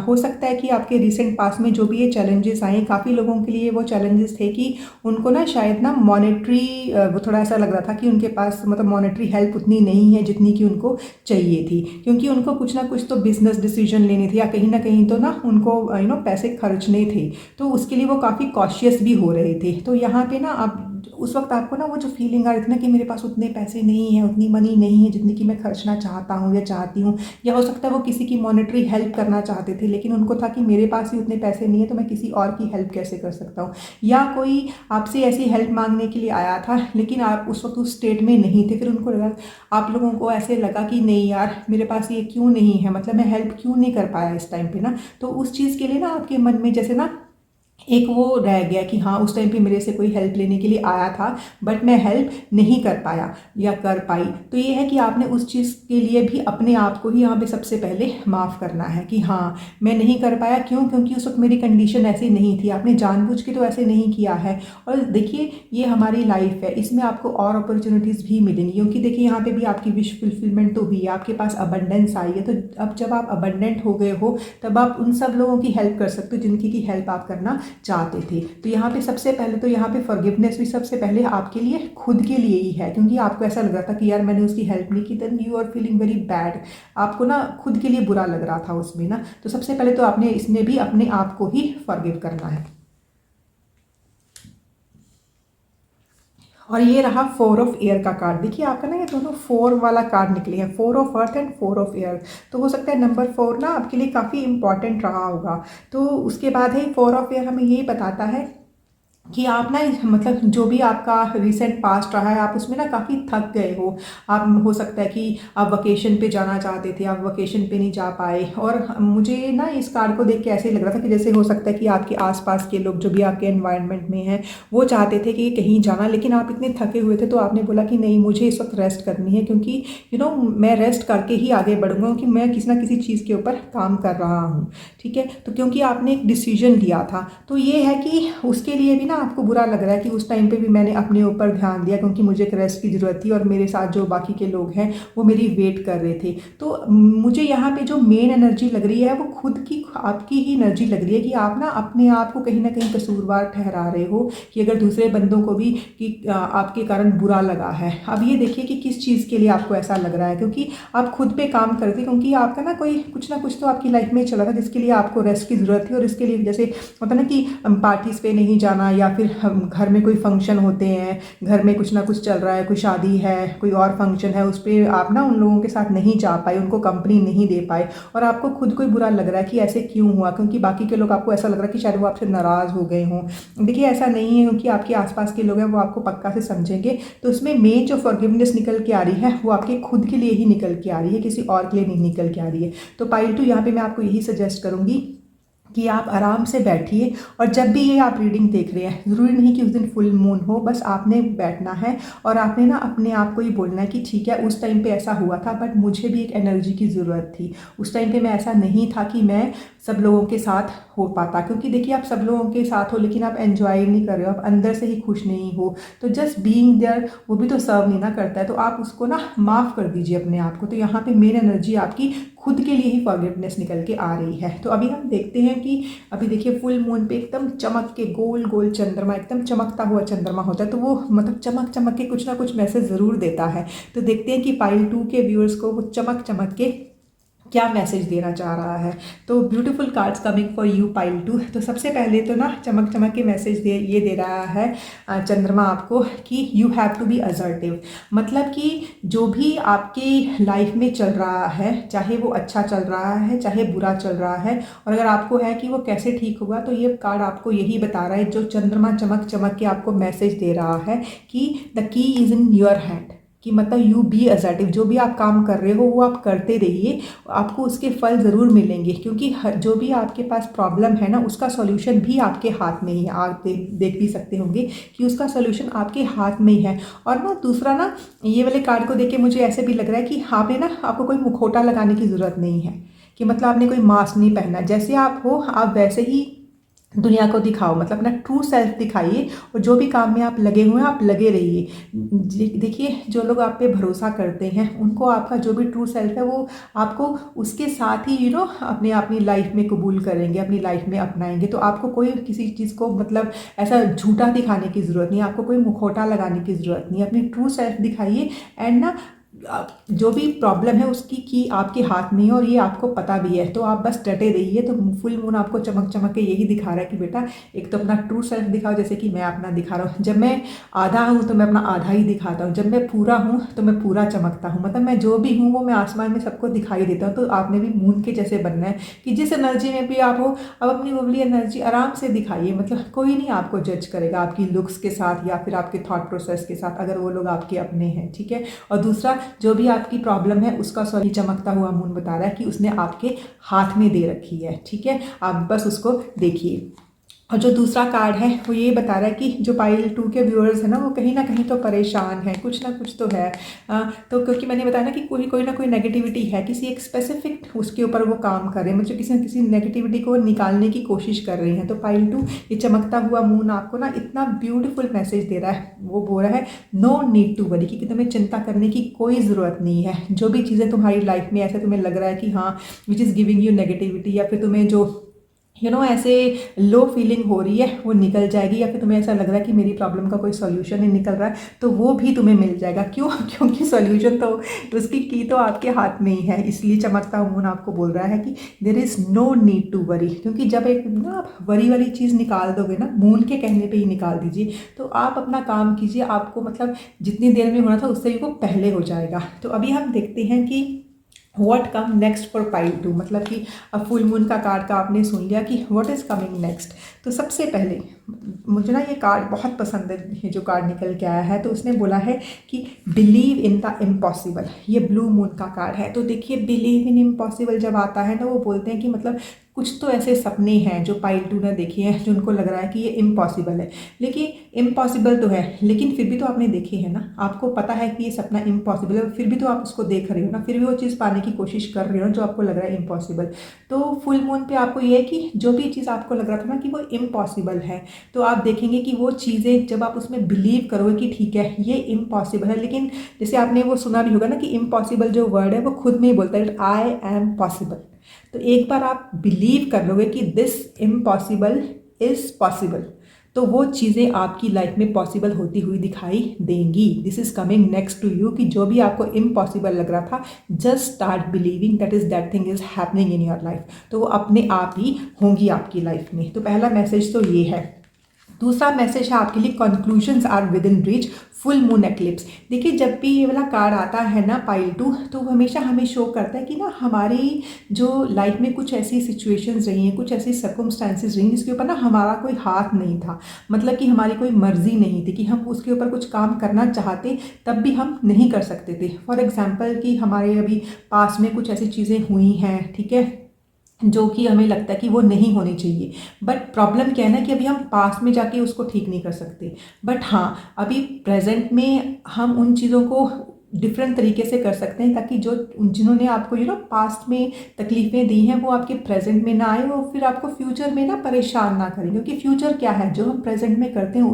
हो सकता है कि आपके रिसेंट पास में जो भी ये चैलेंजेस आए, काफ़ी लोगों के लिए वो चैलेंजेस थे कि उनको ना शायद ना मॉनेटरी वो थोड़ा ऐसा लग रहा था कि उनके पास मतलब मॉनेटरी हेल्प उतनी नहीं है जितनी कि उनको चाहिए थी, क्योंकि उनको कुछ ना कुछ तो बिजनेस डिसीजन लेने थे या कहीं ना कहीं तो ना उनको पैसे खर्चने थे, तो उसके लिए वो काफ़ी कॉशियस भी हो रहे थे। तो यहाँ पे ना आप उस वक्त आपको ना वो जो फीलिंग आ रही थी ना कि मेरे पास उतने पैसे नहीं है, उतनी मनी नहीं है जितनी कि मैं खर्चना चाहता हूँ या चाहती हूँ, या हो सकता है वो किसी की मॉनेटरी हेल्प करना चाहते थे लेकिन उनको था कि मेरे पास ही उतने पैसे नहीं है तो मैं किसी और की हेल्प कैसे कर सकता हूँ, या कोई आपसे ऐसी हेल्प मांगने के लिए आया था लेकिन आप उस वक्त उस स्टेट में नहीं थे, फिर उनको लगा, आप लोगों को ऐसे लगा कि नहीं यार मेरे पास ये क्यों नहीं है, मतलब मैं हेल्प क्यों नहीं कर पाया इस टाइम पे ना, तो उस चीज़ के लिए ना आपके मन में जैसे ना एक वो रह गया कि हाँ उस टाइम पे मेरे से कोई हेल्प लेने के लिए आया था बट मैं हेल्प नहीं कर पाया या कर पाई। तो ये है कि आपने उस चीज़ के लिए भी अपने आप को ही यहाँ पे सबसे पहले माफ़ करना है कि हाँ मैं नहीं कर पाया, क्यों, क्योंकि उस वक्त मेरी कंडीशन ऐसी नहीं थी, आपने जानबूझ के तो ऐसे नहीं किया है। और देखिए ये हमारी लाइफ है, इसमें आपको और अपॉर्चुनिटीज़ भी मिलेंगी, क्योंकि देखिए यहाँ पे भी आपकी विश फुलफिलमेंट तो हुई है, आपके पास अबंडेंस आई है, तो अब जब आप अबंडेंट हो गए हो तब आप उन सब लोगों की हेल्प कर सकते हो जिनकी की हेल्प आप करना चाहते थे। तो यहाँ पे सबसे पहले तो यहाँ पे फॉरगिवनेस भी सबसे पहले आपके लिए खुद के लिए ही है, क्योंकि आपको ऐसा लग रहा था कि यार मैंने उसकी हेल्प नहीं की, then you are feeling very bad, आपको ना खुद के लिए बुरा लग रहा था उसमें ना, तो सबसे पहले तो आपने इसमें भी अपने आप को ही फॉरगिव करना है। और ये रहा फोर ऑफ एयर का कार्ड, देखिए आपका ना ये दोनों फोर वाला कार्ड निकले हैं, four of earth and four of air, तो हो सकता है नंबर फोर ना आपके लिए काफ़ी इंपॉर्टेंट रहा होगा। तो उसके बाद है फोर ऑफ एयर हमें यही बताता है कि आप ना मतलब जो भी आपका रिसेंट पास्ट रहा है आप उसमें ना काफ़ी थक गए हो, आप हो सकता है कि आप वकेशन पे जाना चाहते थे, आप वकेशन पे नहीं जा पाए, और मुझे ना इस कार्ड को देख के ऐसे ही लग रहा था कि जैसे हो सकता है कि आपके आसपास के लोग जो भी आपके एनवायरनमेंट में हैं वो चाहते थे कि कहीं जाना, लेकिन आप इतने थके हुए थे तो आपने बोला कि नहीं मुझे इस वक्त रेस्ट करनी है, क्योंकि मैं रेस्ट करके ही आगे बढ़ूंगा, क्योंकि मैं किसी ना किसी चीज़ के ऊपर काम कर रहा हूँ। ठीक है, तो क्योंकि आपने एक डिसीजन लिया था, तो ये है कि उसके लिए भी ना आपको बुरा लग रहा है कि उस टाइम पे भी मैंने अपने ऊपर ध्यान दिया, क्योंकि मुझे एक रेस्ट की ज़रूरत थी और मेरे साथ जो बाकी के लोग हैं वो मेरी वेट कर रहे थे। तो मुझे यहाँ पे जो मेन एनर्जी लग रही है वो खुद की आपकी ही एनर्जी लग रही है कि आप ना अपने आप को कहीं ना कहीं कसूरवार ठहरा रहे हो, कि अगर दूसरे बंदों को भी कि आपके कारण बुरा लगा है। अब ये देखिए कि किस चीज़ के लिए आपको ऐसा लग रहा है, क्योंकि आप खुद पे काम करते, क्योंकि आपका ना कोई कुछ ना कुछ तो आपकी लाइफ में चला था जिसके लिए आपको रेस्ट की ज़रूरत थी, और इसके लिए जैसे होता ना कि पार्टीज़ पे नहीं जाना, या फिर घर में कोई फंक्शन होते हैं, घर में कुछ ना कुछ चल रहा है, कोई शादी है, कोई और फंक्शन है, उस पर आप ना उन लोगों के साथ नहीं जा पाए, उनको कंपनी नहीं दे पाए, और आपको खुद को ही बुरा लग रहा है कि ऐसे क्यों हुआ, क्योंकि बाकी के लोग आपको ऐसा लग रहा है कि शायद वो आपसे नाराज़ हो गए हों। देखिए ऐसा नहीं है, क्योंकि आपके आसपास के लोग हैं वो आपको पक्का से समझेंगे। तो उसमें मेन जो फॉरगिवनेस निकल के आ रही है वो आपके खुद के लिए ही निकल के आ रही है, किसी और के लिए नहीं निकल के आ रही है। तो पाइल 2 यहाँ पे मैं आपको यही सजेस्ट करूँगी कि आप आराम से बैठिए, और जब भी ये आप रीडिंग देख रहे हैं, ज़रूरी नहीं कि उस दिन फुल मून हो, बस आपने बैठना है और आपने ना अपने आप को ही बोलना है कि ठीक है उस टाइम पे ऐसा हुआ था बट मुझे भी एक एनर्जी की ज़रूरत थी, उस टाइम पे मैं ऐसा नहीं था कि मैं सब लोगों के साथ हो पाता, क्योंकि देखिए आप सब लोगों के साथ हो लेकिन आप एंजॉय नहीं कर रहे हो, आप अंदर से ही खुश नहीं हो, तो जस्ट बीइंग देयर वो भी तो सर्व नहीं ना करता है, तो आप उसको ना माफ़ कर दीजिए अपने आप को। तो यहाँ पे मेन एनर्जी आपकी खुद के लिए ही फॉरगिवनेस निकल के आ रही है। तो अभी हम देखते हैं कि अभी देखिए फुल मून पे एकदम चमक के गोल गोल चंद्रमा, एकदम चमकता हुआ चंद्रमा होता है, तो वो मतलब चमक चमक के कुछ ना कुछ मैसेज ज़रूर देता है। तो देखते हैं कि पाइल 2 के व्यूअर्स को वो चमक चमक के क्या मैसेज देना चाह रहा है। तो beautiful cards coming for you pile 2। तो सबसे पहले तो ना चमक चमक के मैसेज दे रहा है चंद्रमा आपको कि you have to be assertive, मतलब कि जो भी आपकी लाइफ में चल रहा है, चाहे वो अच्छा चल रहा है चाहे बुरा चल रहा है, और अगर आपको है कि वो कैसे ठीक होगा, तो ये कार्ड आपको यही बता रहा है, जो चंद्रमा चमक चमक के आपको मैसेज दे रहा है कि the key is in your hand, कि मतलब यू बी असर्टिव, जो भी आप काम कर रहे हो वो आप करते रहिए, आपको उसके फल ज़रूर मिलेंगे, क्योंकि जो भी आपके पास प्रॉब्लम है ना उसका सॉल्यूशन भी आपके हाथ में ही है। आप देख भी सकते होंगे कि उसका सॉल्यूशन आपके हाथ में ही है। और ना दूसरा ना ये वाले कार्ड को देख के मुझे ऐसे भी लग रहा है कि आपने ना आपको कोई मुखौटा लगाने की ज़रूरत नहीं है, कि मतलब आपने कोई मास्क नहीं पहना, जैसे आप हो आप वैसे ही दुनिया को दिखाओ, मतलब अपना ट्रू सेल्फ दिखाइए, और जो भी काम में आप लगे हुए हैं आप लगे रहिए। देखिए, जो लोग आप पे भरोसा करते हैं उनको आपका जो भी ट्रू सेल्फ है वो आपको उसके साथ ही अपनी लाइफ में कबूल करेंगे, अपनी लाइफ में अपनाएंगे। तो आपको कोई किसी चीज़ को मतलब ऐसा झूठा दिखाने की ज़रूरत नहीं है, आपको कोई मुखौटा लगाने की ज़रूरत नहीं है। अपनी ट्रू सेल्फ दिखाइए, एंड ना जो भी प्रॉब्लम है उसकी की आपके हाथ में है, और ये आपको पता भी है, तो आप बस डटे रहिए। तो फुल मून आपको चमक चमक के यही दिखा रहा है कि बेटा एक तो अपना ट्रू सेल्फ दिखाओ, जैसे कि मैं अपना दिखा रहा हूँ। जब मैं आधा हूँ तो मैं अपना आधा ही दिखाता हूँ, जब मैं पूरा हूँ तो मैं पूरा चमकता हूँ। मतलब मैं जो भी हूँ वो मैं आसमान में सबको दिखाई देता हूँ। तो आपने भी मून के जैसे बनना है कि जिस एनर्जी में भी आप हो, अब अपनी वोबली एनर्जी आराम से दिखाइए। मतलब कोई नहीं आपको जज करेगा आपकी लुक्स के साथ या फिर आपके थॉट प्रोसेस के साथ, अगर वो लोग आपके अपने हैं, ठीक है। और दूसरा, जो भी आपकी प्रॉब्लम है उसका सॉल्यूशन चमकता हुआ मून बता रहा है कि उसने आपके हाथ में दे रखी है, ठीक है। आप बस उसको देखिए। और जो दूसरा कार्ड है वो ये बता रहा है कि जो पाइल 2 के व्यूअर्स हैं ना, वो कहीं ना कहीं तो परेशान है, कुछ ना कुछ तो है। तो क्योंकि मैंने बताया ना कि कोई ना कोई नेगेटिविटी है, किसी एक स्पेसिफिक उसके ऊपर वो काम कर रहे हैं, मतलब किसी न किसी नेगेटिविटी को निकालने की कोशिश कर रही हैं। तो पाइल 2 ये चमकता हुआ मून आपको ना इतना ब्यूटीफुल मैसेज दे रहा है, वो बोल रहा है नो नीड टू वरी, कि तुम्हें चिंता करने की कोई ज़रूरत नहीं है। जो भी चीज़ें तुम्हारी लाइफ में ऐसे तुम्हें लग रहा है कि हाँ which is giving you negativity, या फिर तुम्हें जो ऐसे लो फीलिंग हो रही है वो निकल जाएगी, या फिर तुम्हें ऐसा लग रहा है कि मेरी प्रॉब्लम का कोई सॉल्यूशन नहीं निकल रहा है, तो वो भी तुम्हें मिल जाएगा। क्यों? क्योंकि सॉल्यूशन तो उसकी की तो आपके हाथ में ही है। इसलिए चमकता मून आपको बोल रहा है कि there is no need to worry. क्योंकि जब एक ना आप वरी वाली चीज़ निकाल दोगे ना, मून के कहने पर ही निकाल दीजिए, तो आप अपना काम कीजिए। आपको मतलब जितनी देर में होना था उससे भी वो पहले हो जाएगा। तो अभी हम देखते हैं कि what come next for pile 2। मतलब कि अब फुल मून का कार्ड का आपने सुन लिया कि व्हाट इज़ कमिंग नेक्स्ट। तो सबसे पहले मुझे ना ये कार्ड बहुत पसंद है, ये जो कार्ड निकल के आया है। तो उसने बोला है कि बिलीव इन द इम्पॉसिबल। ये ब्लू मून का कार्ड है। तो देखिए, बिलीव इन इम्पॉसिबल जब आता है ना, वो बोलते हैं कि मतलब कुछ तो ऐसे सपने हैं जो पाइल 2 ने देखे हैं जो उनको लग रहा है कि ये इम्पॉसिबल है। लेकिन इम्पॉसिबल तो है, लेकिन फिर भी तो आपने देखे हैं ना, आपको पता है कि ये सपना इम्पॉसिबल है, फिर भी तो आप उसको देख रहे हो ना, फिर भी वो चीज़ पाने की कोशिश कर रहे हो जो आपको लग रहा है इम्पॉसिबल। तो फुल मून पे आपको ये है कि जो भी चीज़ आपको लग रहा था ना कि वो इम्पॉसिबल है, तो आप देखेंगे कि वो चीज़ें जब आप उसमें बिलीव करोगे कि ठीक है ये इम्पॉसिबल है। लेकिन जैसे आपने वो सुना भी होगा ना कि इम्पॉसिबल जो वर्ड है वो खुद में ही बोलता है आई एम पॉसिबल। तो एक बार आप बिलीव कर लोगे कि दिस इम्पॉसिबल इज पॉसिबल, तो वो चीज़ें आपकी लाइफ में पॉसिबल होती हुई दिखाई देंगी। This is coming next to you, कि जो भी आपको इम्पॉसिबल लग रहा था, just start believing that is that thing is happening in your life. तो वो अपने आप ही होंगी आपकी लाइफ में। तो पहला मैसेज तो ये है। दूसरा मैसेज है आपके लिए, conclusions are within reach, full moon eclipse. देखिए, जब भी ये वाला कार्ड आता है ना पाइल 2, तो हमेशा हमें शो करता है कि ना हमारी जो लाइफ में कुछ ऐसी सिचुएशंस रही हैं, कुछ ऐसी सर्कमस्टांसेस रही जिसके ऊपर ना हमारा कोई हाथ नहीं था। मतलब कि हमारी कोई मर्जी नहीं थी कि हम उसके ऊपर कुछ काम करना चाहते तब भी हम नहीं कर सकते थे। फॉर एग्जाम्पल कि हमारे अभी पास में कुछ ऐसी चीज़ें हुई हैं, ठीक है, जो कि हमें लगता है कि वो नहीं होनी चाहिए। बट प्रॉब्लम क्या है ना कि अभी हम पास्ट में जाके उसको ठीक नहीं कर सकते। बट हाँ, अभी प्रेजेंट में हम उन चीज़ों को डिफरेंट तरीके से कर सकते हैं, ताकि जो जिन्होंने आपको पास्ट में तकलीफ़ें दी हैं वो आपके प्रेजेंट में ना आए, वो फिर आपको फ्यूचर में ना परेशान ना करें। क्योंकि फ्यूचर क्या है, जो हम प्रेजेंट में करते हैं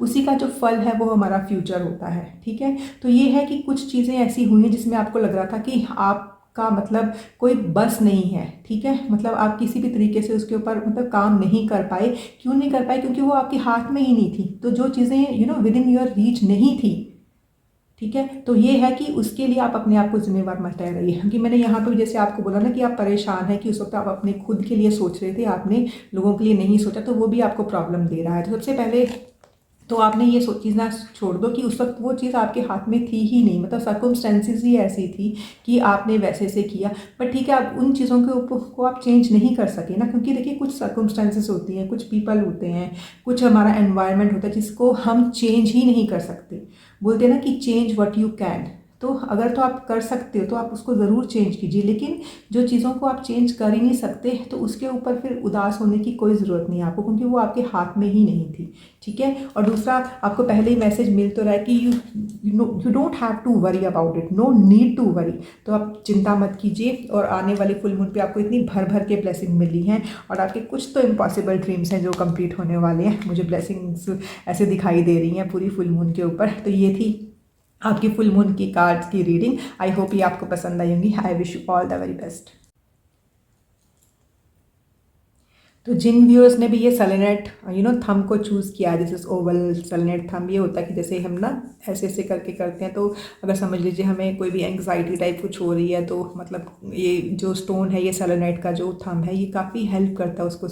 उसी का जो फल है वो हमारा फ्यूचर होता है, ठीक है। तो ये है कि कुछ चीज़ें ऐसी हुई हैं जिसमें आपको लग रहा था कि आप का मतलब कोई बस नहीं है, ठीक है। मतलब आप किसी भी तरीके से उसके ऊपर मतलब काम नहीं कर पाए। क्यों नहीं कर पाए? क्योंकि वो आपके हाथ में ही नहीं थी। तो जो चीज़ें विद इन योर रीच नहीं थी, ठीक है, तो ये है कि उसके लिए आप अपने आप को जिम्मेवार मत ठहराइए। क्योंकि मैंने यहाँ पर जैसे आपको बोला ना कि आप परेशान हैं, कि उस वक्त आप अपने खुद के लिए सोच रहे थे, आपने लोगों के लिए नहीं सोचा, तो वो भी आपको प्रॉब्लम दे रहा है। तो सबसे पहले तो आपने ये चीज़ छोड़ दो कि उस वक्त वो चीज़ आपके हाथ में थी ही नहीं। मतलब सर्कमस्टेंसेस ही ऐसी थी कि आपने वैसे से किया। पर ठीक है, आप उन चीज़ों के ऊपर को आप चेंज नहीं कर सके ना, क्योंकि देखिए कुछ सर्कमस्टेंसेस होती हैं, कुछ पीपल होते हैं, कुछ हमारा एनवायरनमेंट होता है जिसको हम चेंज ही नहीं कर सकते। बोलते हैं ना कि चेंज व्हाट यू कैन। तो अगर तो आप कर सकते हो तो आप उसको ज़रूर चेंज कीजिए, लेकिन जो चीज़ों को आप चेंज कर ही नहीं सकते तो उसके ऊपर फिर उदास होने की कोई ज़रूरत नहीं है आपको, क्योंकि वो आपके हाथ में ही नहीं थी। ठीक है। और दूसरा, आपको पहले ही मैसेज मिल तो रहा है कि you don't have to worry about it, no need to worry. तो आप चिंता मत कीजिए, और आने वाली फुल मून पे आपको इतनी भर भर के ब्लेसिंग मिली हैं, और आपके कुछ तो इम्पॉसिबल ड्रीम्स हैं जो कंप्लीट होने वाले हैं। मुझे ब्लेसिंग्स ऐसे दिखाई दे रही हैं पूरी फुल मून के ऊपर। तो ये थी आपकी फुल मून की कार्ड्स की रीडिंग। आई होप ये आपको पसंद आई होंगी। आई wish you all the very best. तो जिन व्यूअर्स ने भी ये सेलेनेट थंब को चूज़ किया, दिस इज ओवल सेलेनेट थंब, ये होता है कि जैसे हम ना ऐसे ऐसे करके करते हैं, तो अगर समझ लीजिए हमें कोई भी एंग्जाइटी टाइप कुछ हो रही है, तो मतलब ये जो स्टोन है, ये सेलेनेट का जो थंब है, ये काफ़ी हेल्प करता है उसको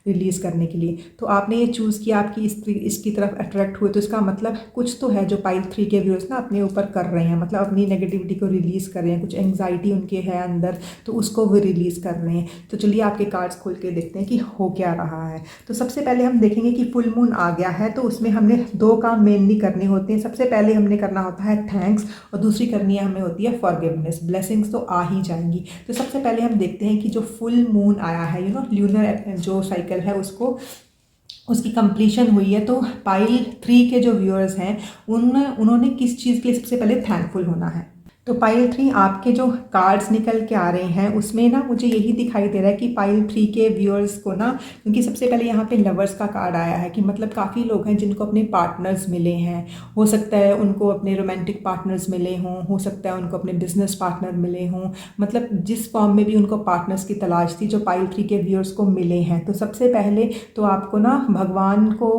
रिलीज़ करने के लिए। तो आपने ये चूज़ किया, आपकी इसकी तरफ अट्रैक्ट हुए, तो इसका मतलब कुछ तो है जो पाइल 3 के व्यूअर्स ना अपने ऊपर कर रहे हैं, मतलब अपनी नेगेटिविटी को रिलीज़ कर रहे हैं, कुछ एंग्जाइटी उनके है अंदर, तो उसको वो रिलीज़ कर रहे हैं। तो चलिए आपके कार्ड्स खोल के देखते हैं कि हो क्या रहा है। तो सबसे पहले हम देखेंगे कि फुल मून आ गया है, तो उसमें हमने 2 काम मेनली करने होते हैं। सबसे पहले हमने करना होता है थैंक्स, और दूसरी करनी है हमें होती है फॉरगिवनेस। ब्लेसिंग्स तो आ ही जाएंगी। तो सबसे पहले हम देखते हैं कि जो फुल मून आया है, ल्यूनर जो साइकिल है उसकी कंप्लीशन हुई है। तो पाइल 3 के जो व्यूअर्स हैं उन्होंने किस चीज़ के लिए सबसे पहले थैंकफुल होना है। तो पाइल 3 आपके जो कार्ड्स निकल के आ रहे हैं उसमें ना मुझे यही दिखाई दे रहा है कि पाइल 3 के व्यूअर्स को ना, क्योंकि सबसे पहले यहाँ पे लवर्स का कार्ड आया है, कि मतलब काफ़ी लोग हैं जिनको अपने पार्टनर्स मिले हैं। हो सकता है उनको अपने रोमांटिक पार्टनर्स मिले हों, हो सकता है उनको अपने बिजनेस पार्टनर मिले हों, मतलब जिस फॉर्म में भी उनको पार्टनर्स की तलाश थी, जो पाइल 3 के व्यूअर्स को मिले हैं। तो सबसे पहले तो आपको ना भगवान को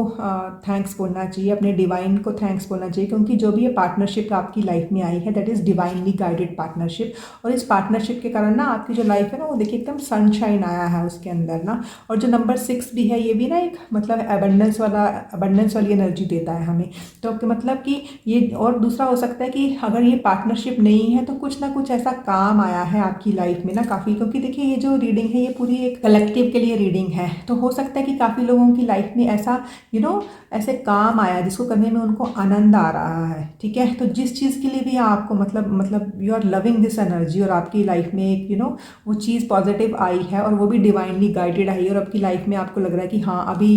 थैंक्स बोलना चाहिए, अपने डिवाइन को थैंक्स बोलना चाहिए, क्योंकि जो भी ये पार्टनरशिप आपकी लाइफ में आई है, that is divinely guided partnership. और इस पार्टनरशिप के कारण ना आपकी जो लाइफ है ना, वो देखिए एकदम सनशाइन आया है उसके अंदर ना। और जो नंबर 6 भी है, ये भी ना एक मतलब अबंडेंस वाली एनर्जी देता है हमें। तो मतलब कि ये, और दूसरा हो सकता है कि अगर ये पार्टनरशिप नहीं है तो कुछ ना कुछ ऐसा काम आया है आपकी लाइफ में ना काफ़ी, क्योंकि देखिए ये जो रीडिंग है ये पूरी एक कलेक्टिव के लिए रीडिंग है। तो हो सकता है कि काफ़ी लोगों की लाइफ में ऐसा ऐसे काम आया जिसको करने में उनको आनंद आ रहा है। ठीक है। तो जिस चीज़ के लिए भी आपको मतलब you are loving this energy, और आपकी लाइफ में एक वो चीज़ पॉजिटिव आई है, और वो भी डिवाइनली गाइडेड आई है, और आपकी लाइफ में आपको लग रहा है कि हाँ अभी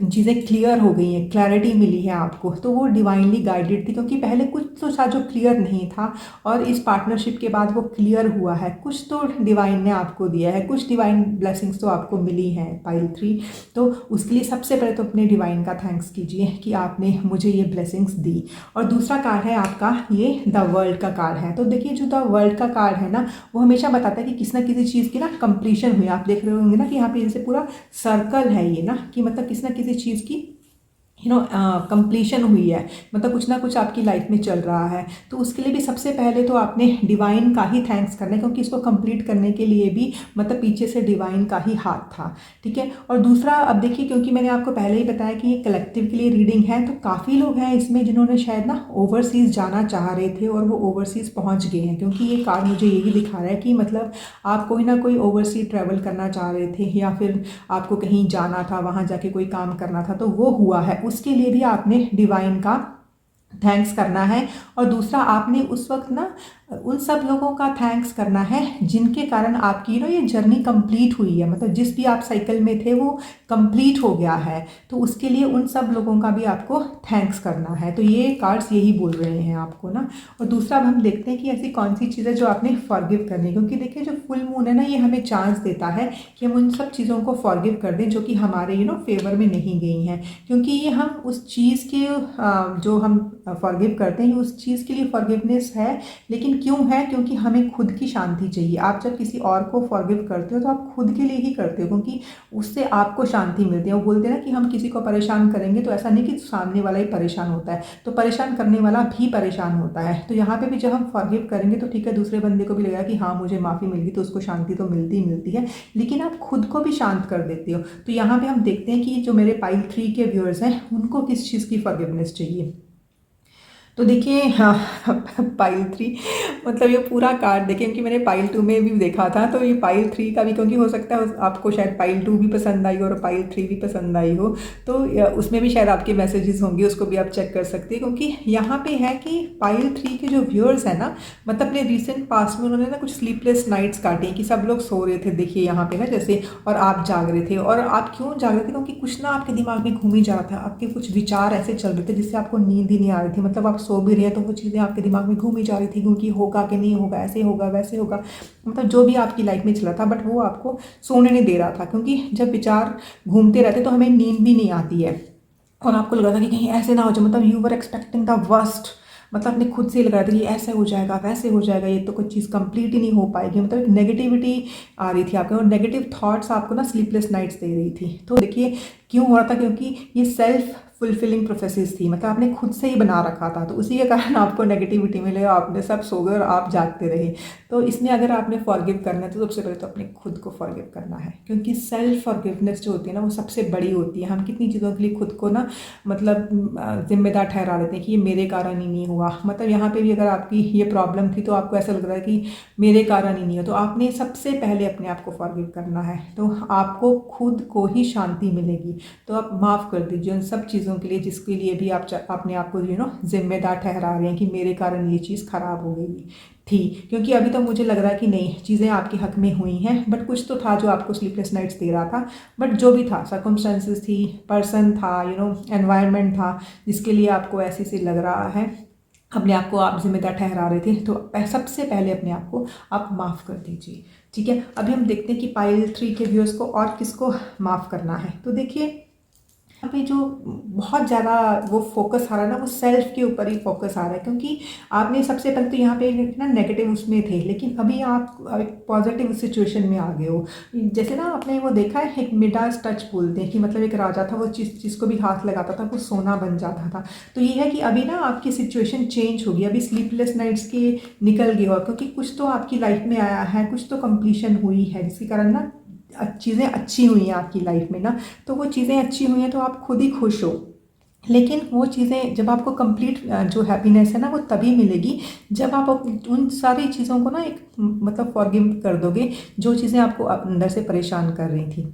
चीज़ें क्लियर हो गई हैं, क्लैरिटी मिली है आपको, तो वो डिवाइनली गाइडेड थी, क्योंकि पहले कुछ तो था जो क्लियर नहीं था, और इस पार्टनरशिप के बाद वो क्लियर हुआ है। कुछ तो डिवाइन ने आपको दिया है, कुछ डिवाइन ब्लेसिंग्स तो आपको मिली हैं पाइल 3। तो उसके लिए सबसे पहले तो अपने डिवाइन का थैंक्स कीजिए कि आपने मुझे ये ब्लेसिंग्स दी। और दूसरा कार्ड है आपका ये द वर्ल्ड का कार्ड है। तो देखिए जो द वर्ल्ड का कार्ड है ना, वो हमेशा बताता है कि किसी ना किसी चीज़ की ना कंप्लीशन हुई। आप देख रहे होंगे ना कि यहाँ पे जैसे पूरा सर्कल है ये ना, कि मतलब किसी ना किसी चीज़ की कंप्लीशन हुई है, मतलब कुछ ना कुछ आपकी लाइफ में चल रहा है। तो उसके लिए भी सबसे पहले तो आपने डिवाइन का ही थैंक्स करना है, क्योंकि इसको कंप्लीट करने के लिए भी मतलब पीछे से डिवाइन का ही हाथ था। ठीक है। और दूसरा, अब देखिए क्योंकि मैंने आपको पहले ही बताया कि ये कलेक्टिव के लिए रीडिंग है, तो काफ़ी लोग हैं इसमें जिन्होंने शायद ना ओवरसीज़ जाना चाह रहे थे, और वो ओवरसीज़ पहुँच गए हैं, क्योंकि ये कार्ड मुझे यही दिखा रहा है कि मतलब आप कोई ना कोई ओवरसीज ट्रैवल करना चाह रहे थे, या फिर आपको कहीं जाना था, वहाँ जाके कोई काम करना था, तो वो हुआ है। उसके लिए भी आपने डिवाइन का थैंक्स करना है। और दूसरा, आपने उस वक्त ना उन सब लोगों का थैंक्स करना है जिनके कारण आपकी ये जर्नी कंप्लीट हुई है, मतलब जिस भी आप साइकिल में थे वो कंप्लीट हो गया है, तो उसके लिए उन सब लोगों का भी आपको थैंक्स करना है। तो ये कार्ड्स यही बोल रहे हैं आपको ना। और दूसरा, अब हम देखते हैं कि ऐसी कौन सी चीज़ें जो आपने फॉरगिव करनी है, क्योंकि देखिए जो फुल मून है ना, ये हमें चांस देता है कि हम उन सब चीज़ों को फॉरगिव कर दें जो कि हमारे फेवर में नहीं गई हैं, क्योंकि ये हम उस चीज़ के जो हम फॉरगिव करते हैं उस चीज़ के लिए फॉरगिवनेस है। लेकिन क्यों है? क्योंकि हमें खुद की शांति चाहिए। आप जब किसी और को फॉरगिव करते हो तो आप खुद के लिए ही करते हो, क्योंकि उससे आपको शांति मिलती है। वो बोलते हैं ना कि हम किसी को परेशान करेंगे तो ऐसा नहीं कि सामने वाला ही परेशान होता है, तो परेशान करने वाला भी परेशान होता है। तो यहाँ पे भी जब हम फॉरगिव करेंगे तो ठीक है, दूसरे बंदे को भी लगेगा कि हाँ मुझे माफ़ी मिल गई, तो उसको शांति तो मिलती ही मिलती है, लेकिन आप खुद को भी शांत कर देते हो। तो यहाँ पे हम देखते हैं कि जो मेरे पाइल 3 के व्यूअर्स हैं उनको किस चीज़ की फॉरगिवनेस चाहिए। तो देखिए हाँ, पाइल 3 मतलब ये पूरा कार्ड देखिए, क्योंकि मैंने पाइल 2 में भी देखा था, तो ये पाइल 3 का भी, क्योंकि हो सकता है आपको शायद पाइल 2 भी पसंद आई हो और पाइल 3 भी पसंद आई हो, तो उसमें भी शायद आपके मैसेजेस होंगे, उसको भी आप चेक कर सकते हैं। क्योंकि यहाँ पे है कि पाइल 3 के जो व्यूअर्स हैं ना, मतलब अपने रिसेंट पास्ट में उन्होंने ना कुछ स्लीपलेस नाइट्स काटी हैं, कि सब लोग सो रहे थे देखिए यहाँ पे ना जैसे, और आप जाग रहे थे। और आप क्यों जाग रहे थे? क्योंकि कुछ ना आपके दिमाग में घूम ही जा रहा था, आपके कुछ विचार ऐसे चल रहे थे जिससे आपको नींद ही नहीं आ रही थी। मतलब आप सो भी रहे हैं तो वो चीज़ें आपके दिमाग में घूम ही जा रही थी, क्योंकि होगा कि नहीं होगा, ऐसे होगा वैसे होगा, मतलब जो भी आपकी लाइफ में चला था, बट वो आपको सोने नहीं दे रहा था। क्योंकि जब विचार घूमते रहते तो हमें नींद भी नहीं आती है, और आपको लग रहा था कि कहीं ऐसे ना हो जाए, मतलब you were expecting the worst, मतलब अपने खुद से लग रहा था कि ऐसे हो जाएगा वैसे हो जाएगा, ये तो कोई चीज़ कंप्लीट ही नहीं हो पाएगी, मतलब एक नेगेटिविटी आ रही थी आपके, और नेगेटिव थॉट्स आपको ना स्लीपलेस नाइट्स दे रही थी। तो देखिए क्यों हो रहा था? क्योंकि ये सेल्फ फुलफिलिंग प्रोसेसेस थी, मतलब आपने खुद से ही बना रखा था, तो उसी के कारण आपको नेगेटिविटी मिले, आपने सब सो गए और आप जागते रहे। तो इसमें अगर आपने फॉरगिव करना है तो सबसे पहले तो अपने खुद को फॉरगिव करना है, क्योंकि सेल्फ फॉरगिवनेस जो होती है ना वो सबसे बड़ी होती है। हम कितनी चीज़ों के लिए खुद को ना मतलब जिम्मेदार ठहरा देते हैं कि ये मेरे कारण ही नहीं हुआ। मतलब यहाँ पे भी अगर आपकी ये प्रॉब्लम थी तो आपको ऐसा लग रहा है कि मेरे कारण ही नहीं है, तो आपने सबसे पहले अपने आप को फॉरगिव करना है, तो आपको खुद को ही शांति मिलेगी। तो आप माफ़ कर दीजिए उन सब चीज़ों के लिए जिसके लिए भी आप अपने आप को जिम्मेदार ठहरा रहे हैं कि मेरे कारण ये चीज़ खराब हो गई थी। क्योंकि अभी तो मुझे लग रहा है कि नहीं, चीज़ें आपके हक में हुई हैं, बट कुछ तो था जो आपको स्लीपलेस नाइट्स दे रहा था। बट जो भी था, सर्कमस्टेंसेस थी, पर्सन था, एनवायरनमेंट था जिसके लिए आपको ऐसे से लग रहा है, अपने आप को आप जिम्मेदार ठहरा रहे थे, तो सबसे पहले अपने आप को आप माफ़ कर दीजिए। ठीक है, अभी हम देखते हैं कि पाइल 3 के व्यूअर्स को और किसको माफ़ करना है। तो देखिए अभी जो बहुत ज़्यादा वो फोकस आ रहा है ना, वो सेल्फ के ऊपर ही फोकस आ रहा है, क्योंकि आपने सबसे पहले तो यहाँ पे ना नेगेटिव उसमें थे, लेकिन अभी आप एक पॉजिटिव सिचुएशन में आ गए हो। जैसे ना आपने वो देखा है, एक मिडास टच बोलते हैं कि मतलब एक राजा था, वो जिसको भी हाथ लगाता था वो सोना बन जाता था। तो ये है कि अभी ना आपकी सिचुएशन चेंज होगी, अभी स्लीपलेस नाइट्स के निकल गए हो, क्योंकि कुछ तो आपकी लाइफ में आया है, कुछ तो कंप्लीशन हुई है, जिसके कारण ना चीज़ें अच्छी हुई हैं आपकी लाइफ में ना। तो वो चीज़ें अच्छी हुई हैं तो आप खुद ही खुश हो, लेकिन वो चीज़ें जब आपको कंप्लीट जो हैप्पीनेस है ना वो तभी मिलेगी जब आप उन सारी चीज़ों को ना एक मतलब फॉरगिव कर दोगे, जो चीज़ें आपको अंदर से परेशान कर रही थी।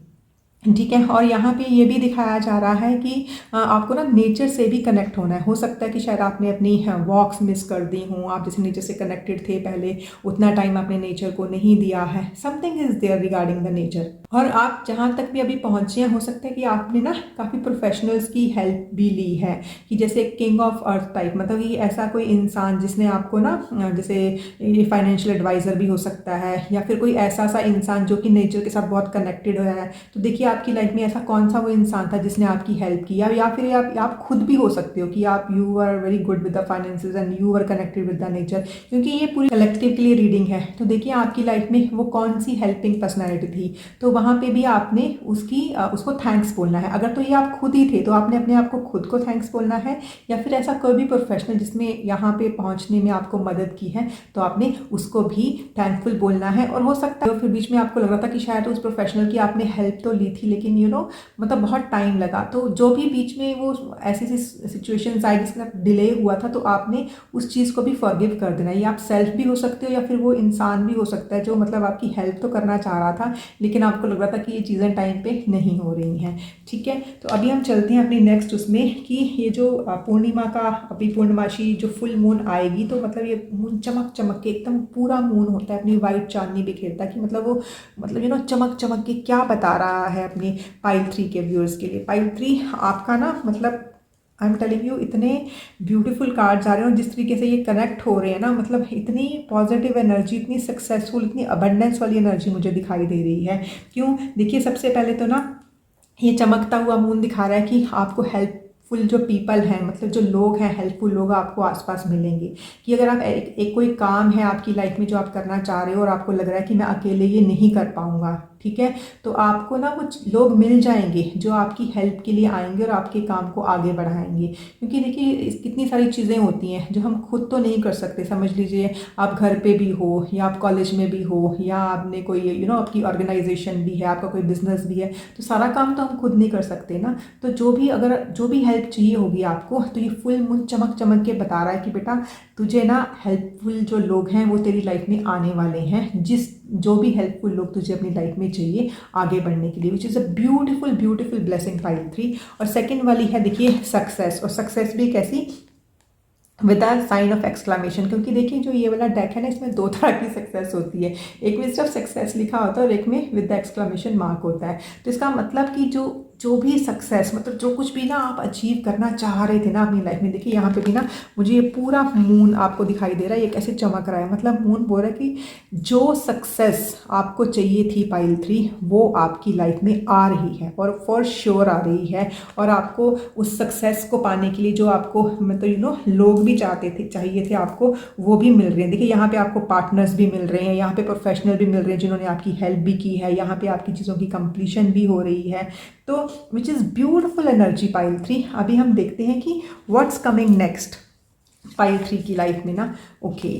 ठीक है, और यहाँ पे ये भी दिखाया जा रहा है कि आपको ना नेचर से भी कनेक्ट होना है। हो सकता है कि शायद आपने अपनी वॉक्स मिस कर दी हों, आप जैसे नेचर से कनेक्टेड थे पहले, उतना टाइम आपने नेचर को नहीं दिया है। Something is there regarding the nature. और आप जहाँ तक भी अभी पहुँचे हैं, हो सकता है कि आपने ना काफ़ी प्रोफेशनल्स की हेल्प भी ली है, कि जैसे किंग ऑफ अर्थ टाइप, मतलब कि ऐसा कोई इंसान जिसने आपको ना जैसे ये फाइनेंशियल एडवाइज़र भी हो सकता है, या फिर कोई ऐसा सा इंसान जो कि नेचर के साथ बहुत कनेक्टेड है। तो देखिए आपकी लाइफ में ऐसा कौन सा वो इंसान था जिसने आपकी हेल्प की, या फिर आप खुद भी हो सकते हो कि आप you are very good with the finances and you are connected with the nature, क्योंकि ये पूरी कलेक्टिव के लिए रीडिंग है। तो देखिए आपकी लाइफ में वो कौन सी हेल्पिंग पर्सनैलिटी थी, तो वहाँ पे भी आपने उसको थैंक्स बोलना है। अगर तो ये आप खुद ही थे तो आपने अपने आप को खुद को थैंक्स बोलना है, या फिर ऐसा कोई भी प्रोफेशनल जिसने यहाँ पे पहुँचने में आपको मदद की है तो आपने उसको भी थैंकफुल बोलना है। और हो सकता है फिर बीच में आपको लग रहा था कि शायद उस प्रोफेशनल की आपने हेल्प तो ली थी, लेकिन मतलब बहुत टाइम लगा, तो जो भी बीच में वो ऐसी सिचुएशंस आई जिसके साथ डिले हुआ था, तो आपने उस चीज़ को भी फॉरगिव कर देना। ये आप सेल्फ भी हो सकते हो, या फिर वो इंसान भी हो सकता है जो मतलब आपकी हेल्प तो करना चाह रहा था, लेकिन आपको लग रहा था कि ये चीज़ें टाइम पे नहीं हो रही हैं। ठीक है, तो अभी हम चलते हैं अपनी नेक्स्ट उसमें, कि ये जो पूर्णिमा का अभी पूर्णमासी जो फुल मून आएगी, तो मतलब ये मून चमक चमक के एकदम पूरा मून होता है, अपनी वाइट चांदनी बिखेरता है, कि मतलब वो मतलब चमक चमक के क्या बता रहा है अपने पाइल 3 के व्यूअर्स के लिए। पाइल 3 आपका ना मतलब आई एम टेलिंग यू, इतने ब्यूटीफुल कार्ड्स आ रहे हैं, और जिस तरीके से ये कनेक्ट हो रहे हैं ना, मतलब इतनी पॉजिटिव एनर्जी, इतनी सक्सेसफुल, इतनी अबंडेंस वाली एनर्जी मुझे दिखाई दे रही है। क्यों? देखिए सबसे पहले तो ना ये चमकता हुआ मून दिखा रहा है कि आपको हेल्पफुल जो पीपल हैं, मतलब जो लोग हैं, हेल्पफुल लोग आपको आसपास मिलेंगे। कि अगर आप एक कोई काम है आपकी लाइफ में जो आप करना चाह रहे हो और आपको लग रहा है कि मैं अकेले ये नहीं कर पाऊंगा, ठीक है। तो आपको ना कुछ लोग मिल जाएंगे जो आपकी हेल्प के लिए आएंगे और आपके काम को आगे बढ़ाएंगे, क्योंकि देखिए कितनी सारी चीज़ें होती हैं जो हम खुद तो नहीं कर सकते। समझ लीजिए आप घर पे भी हो या आप कॉलेज में भी हो या आपने कोई आपकी ऑर्गेनाइजेशन भी है, आपका कोई बिजनेस भी है, तो सारा काम तो हम खुद नहीं कर सकते ना। तो जो भी हेल्प चाहिए होगी आपको, तो ये फुल मून चमक चमक के बता रहा है कि बेटा तुझे ना हेल्पफुल जो लोग हैं वो तेरी लाइफ में आने वाले हैं, जो भी हेल्पफुल लोग तुझे अपनी लाइफ में चाहिए आगे बढ़ने के लिए, which is a beautiful beautiful blessing pile 3। और सेकंड वाली है देखिए सक्सेस, और सक्सेस भी कैसी, with the sign of exclamation, क्योंकि देखिए जो ये वाला डेक है ना इसमें दो तरह की सक्सेस होती है, एक में सिर्फ सक्सेस लिखा होता है और एक में विद द एक्सक्लामेशन मार्क होता है। तो इसका मतलब कि जो भी सक्सेस, मतलब जो कुछ भी ना आप अचीव करना चाह रहे थे ना अपनी लाइफ में, देखिए यहाँ पे भी ना मुझे ये पूरा मून आपको दिखाई दे रहा है, ये कैसे चमक रहा है। मतलब मून बोल रहा है कि जो सक्सेस आपको चाहिए थी पाइल 3 वो आपकी लाइफ में आ रही है और फॉर श्योर आ रही है। और आपको उस सक्सेस को पाने के लिए जो आपको मतलब लोग भी चाहते थे, चाहिए थे आपको, वो भी मिल रहे हैं। देखिए यहाँ पे आपको पार्टनर्स भी मिल रहे हैं, यहाँ पे प्रोफेशनल भी मिल रहे हैं जिन्होंने आपकी हेल्प भी की है, यहाँ पे आपकी चीज़ों की कंप्लीशन भी हो रही है। तो which is beautiful energy pile 3। अभी हम देखते हैं कि व्हाट्स कमिंग नेक्स्ट पाइल 3 की लाइफ में ना। ओके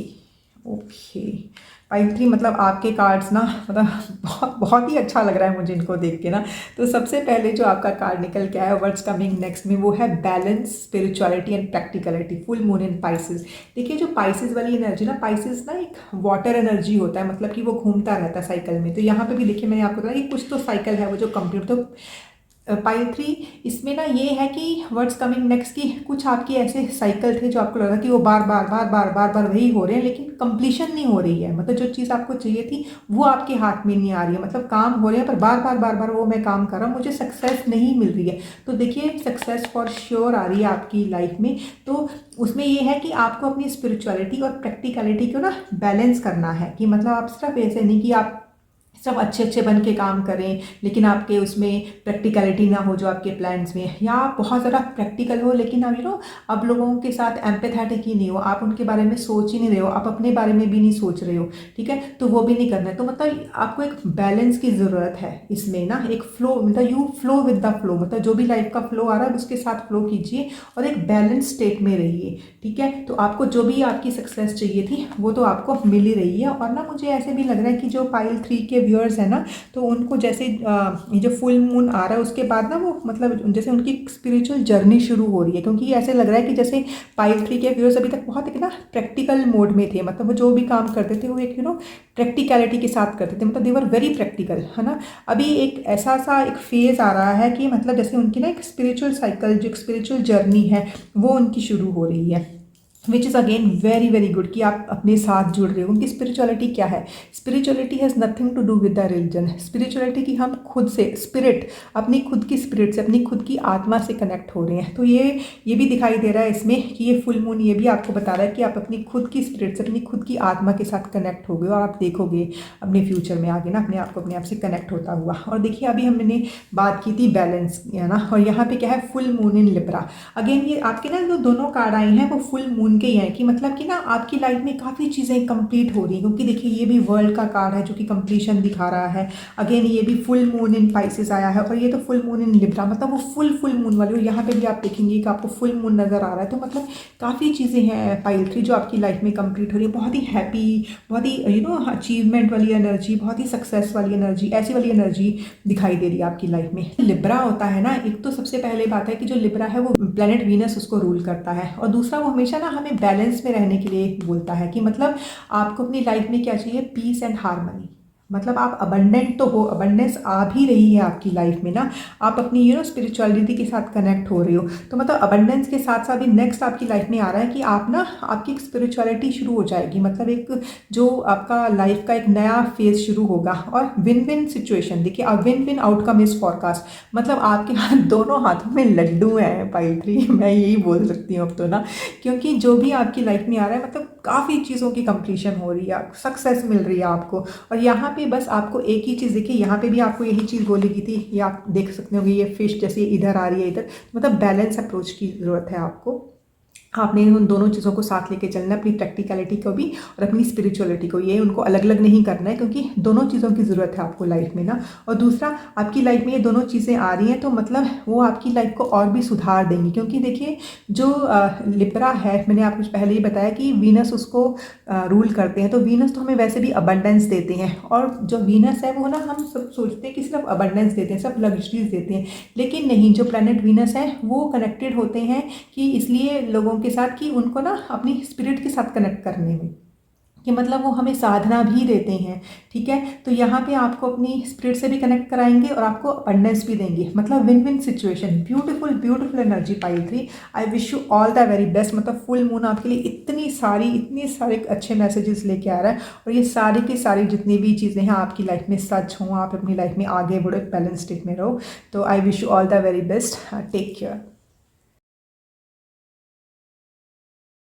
ओके, पाइल 3 मतलब आपके कार्ड्स ना मतलब बहुत बहुत ही अच्छा लग रहा है मुझे इनको देख के ना। तो सबसे पहले जो आपका कार्ड निकल के आया है व्हाट्स कमिंग नेक्स्ट में, वो है balance, spirituality and practicality, full moon in Pisces. देखिए जो पाइसेस वाली एनर्जी ना, पाइसेस ना एक वाटर एनर्जी होता है, मतलब कि वो घूमता रहता है साइकिल में। तो यहाँ पे भी देखिए मैंने आपको बताया कि कुछ तो साइकिल है वो जो कंप्लीट, तो पाइल 3 इसमें ना ये है कि वर्ड्स कमिंग नेक्स्ट की कुछ आपके ऐसे साइकिल थे जो आपको लगा कि वो बार बार बार बार बार बार वही हो रहे हैं, लेकिन कंप्लीशन नहीं हो रही है। मतलब जो चीज़ आपको चाहिए थी वो आपके हाथ में नहीं आ रही है, मतलब काम हो रहे हैं पर बार बार बार बार वो मैं काम कर रहा हूँ, मुझे सक्सेस नहीं मिल रही है। तो देखिए सक्सेस फॉर श्योर आ रही है आपकी लाइफ में। तो उसमें ये है कि आपको अपनी स्पिरिचुअलिटी और प्रैक्टिकलिटी को ना बैलेंस करना है, कि मतलब आप सिर्फ ऐसे नहीं कि आप सब अच्छे अच्छे बन के काम करें लेकिन आपके उसमें प्रैक्टिकलिटी ना हो जो आपके प्लान्स में, या आप बहुत ज़्यादा प्रैक्टिकल हो लेकिन अब आप लोगों के साथ एम्पैथेटिक ही नहीं हो, आप उनके बारे में सोच ही नहीं रहे हो, आप अपने बारे में भी नहीं सोच रहे हो, ठीक है। तो वो भी नहीं करना है। तो मतलब आपको एक बैलेंस की ज़रूरत है इसमें ना, एक फ्लो, मतलब you flow with the flow, मतलब जो भी लाइफ का फ्लो आ रहा है उसके साथ फ्लो कीजिए और एक बैलेंस स्टेट में रहिए, ठीक है। तो आपको जो भी आपकी सक्सेस चाहिए थी वो तो आपको मिल ही रही है। और ना मुझे ऐसे भी लग रहा है कि जो पाइल 3 के व्यूअर्स है ना, तो उनको जैसे ये जो फुल मून आ रहा है उसके बाद ना वो मतलब जैसे उनकी स्पिरिचुअल जर्नी शुरू हो रही है, क्योंकि ऐसे लग रहा है कि जैसे पाइल 3 के व्यूअर्स अभी तक बहुत एक ना प्रैक्टिकल मोड में थे, मतलब वो जो भी काम करते थे वो एक प्रैक्टिकलिटी के साथ करते थे, मतलब दे वर वेरी प्रैक्टिकल, है ना। अभी एक ऐसा सा एक फेज आ रहा है कि मतलब जैसे उनकी ना एक स्पिरिचुअल साइकिल, जो स्पिरिचुअल जर्नी है वो उनकी शुरू हो रही है, which is again very very good कि आप अपने साथ जुड़ रहे हो। उनकी स्पिरिचुअलिटी क्या है, spirituality has nothing to do with the religion. Spirituality की हम खुद से स्पिरिट, अपनी खुद की स्पिरिट से, अपनी खुद की आत्मा से कनेक्ट हो रहे हैं। तो ये भी दिखाई दे रहा है इसमें कि ये फुल मून ये भी आपको बता रहा है कि आप अपनी खुद की स्पिरिट से, अपनी खुद की आत्मा के साथ कनेक्ट हो गए और आप देखोगे अपने फ्यूचर में आगे ना अपने आप को अपने आप से कनेक्ट होता हुआ। और देखिए अभी हमने बात की थी बैलेंस, है ना, और यहाँ पे क्या है full moon in Libra. Again ये आपके ना जो दोनों कार्ड आए हैं वो फुल मून के ही हैं, कि मतलब कि ना आपकी लाइफ में काफ़ी चीज़ें कंप्लीट हो रही हैं, क्योंकि देखिए ये भी वर्ल्ड का कार्ड है जो कि कंप्लीशन दिखा रहा है। अगेन ये भी फुल मून इन पाइसेस आया है और ये तो फुल मून इन लिब्रा, मतलब वो फुल मून वाली। और यहाँ पे भी आप देखेंगे कि आपको फुल मून नज़र आ रहा है। तो मतलब काफ़ी चीज़ें हैं पाइल 3 जो आपकी लाइफ में कंप्लीट हो रही है, बहुत ही हैप्पी, बहुत ही अचीवमेंट वाली एनर्जी, बहुत ही सक्सेस वाली एनर्जी, ऐसी वाली एनर्जी दिखाई दे रही है आपकी लाइफ में। लिब्रा होता है ना, एक तो सबसे पहले बात है कि जो लिब्रा है वो प्लेनेट वीनस उसको रूल करता है, और दूसरा वो हमेशा ना हमें बैलेंस में रहने के लिए बोलता है, कि मतलब आपको अपनी लाइफ में क्या चाहिए, पीस एंड हार्मनी। मतलब आप अबंडेंट तो हो, अबंडेंस आ भी रही है आपकी लाइफ में ना, आप अपनी स्पिरिचुअलिटी के साथ कनेक्ट हो रहे हो। तो मतलब अबंडेंस के साथ साथ भी नेक्स्ट आपकी लाइफ में आ रहा है कि आप ना आपकी एक स्पिरिचुअलिटी शुरू हो जाएगी, मतलब एक जो आपका लाइफ का एक नया फेज शुरू होगा। और विन विन सिचुएशन, देखिए win win outcome is forecast, मतलब आपके हाथ दोनों हाथों में लड्डू हैं पाइल 3, मैं यही बोल सकती हूँ अब तो ना, क्योंकि जो भी आपकी लाइफ में आ रहा है मतलब काफ़ी चीज़ों की कंप्लीशन हो रही है, सक्सेस मिल रही है आपको। और यहाँ पे बस आपको एक ही चीज़ देखिए, यहाँ पे भी आपको यही चीज़ बोली गई थी, ये आप देख सकते हो कि ये फिश जैसे इधर आ रही है इधर, मतलब बैलेंस अप्रोच की ज़रूरत है आपको। आपने उन दोनों चीज़ों को साथ लेके चलना है, अपनी प्रैक्टिकलिटी को भी और अपनी स्पिरिचुअलिटी को। ये उनको अलग अलग नहीं करना है, क्योंकि दोनों चीज़ों की ज़रूरत है आपको लाइफ में ना। और दूसरा, आपकी लाइफ में ये दोनों चीज़ें आ रही हैं तो मतलब वो आपकी लाइफ को और भी सुधार देंगी। क्योंकि देखिए, जो लिब्रा है, मैंने आपको पहले ही बताया कि वीनस उसको रूल करते हैं। तो वीनस तो हमें वैसे भी अबंडेंस देते हैं, और जो वीनस है वो ना, हम सब सोचते हैं कि सिर्फ अबंडेंस देते हैं, सब लग्जरीज देते हैं, लेकिन नहीं। जो प्लैनेट वीनस है वो कनेक्टेड होते हैं कि इसलिए लोगों के साथ, कि उनको ना अपनी स्पिरिट के साथ कनेक्ट करने में, कि मतलब वो हमें साधना भी देते हैं। ठीक है, तो यहाँ पे आपको अपनी स्पिरिट से भी कनेक्ट कराएंगे और आपको अबंडेंस भी देंगे। मतलब win win situation, beautiful beautiful energy pile 3। I wish you all the very best. मतलब फुल मून आपके लिए इतने सारे अच्छे मैसेजेस लेके आ रहा है, और ये सारी की सारी जितनी भी चीज़ें हैं आपकी लाइफ में सच हों, आप अपनी लाइफ में आगे बढ़ो, बैलेंस स्टेट में रहो। तो I wish you all the very best. Take care.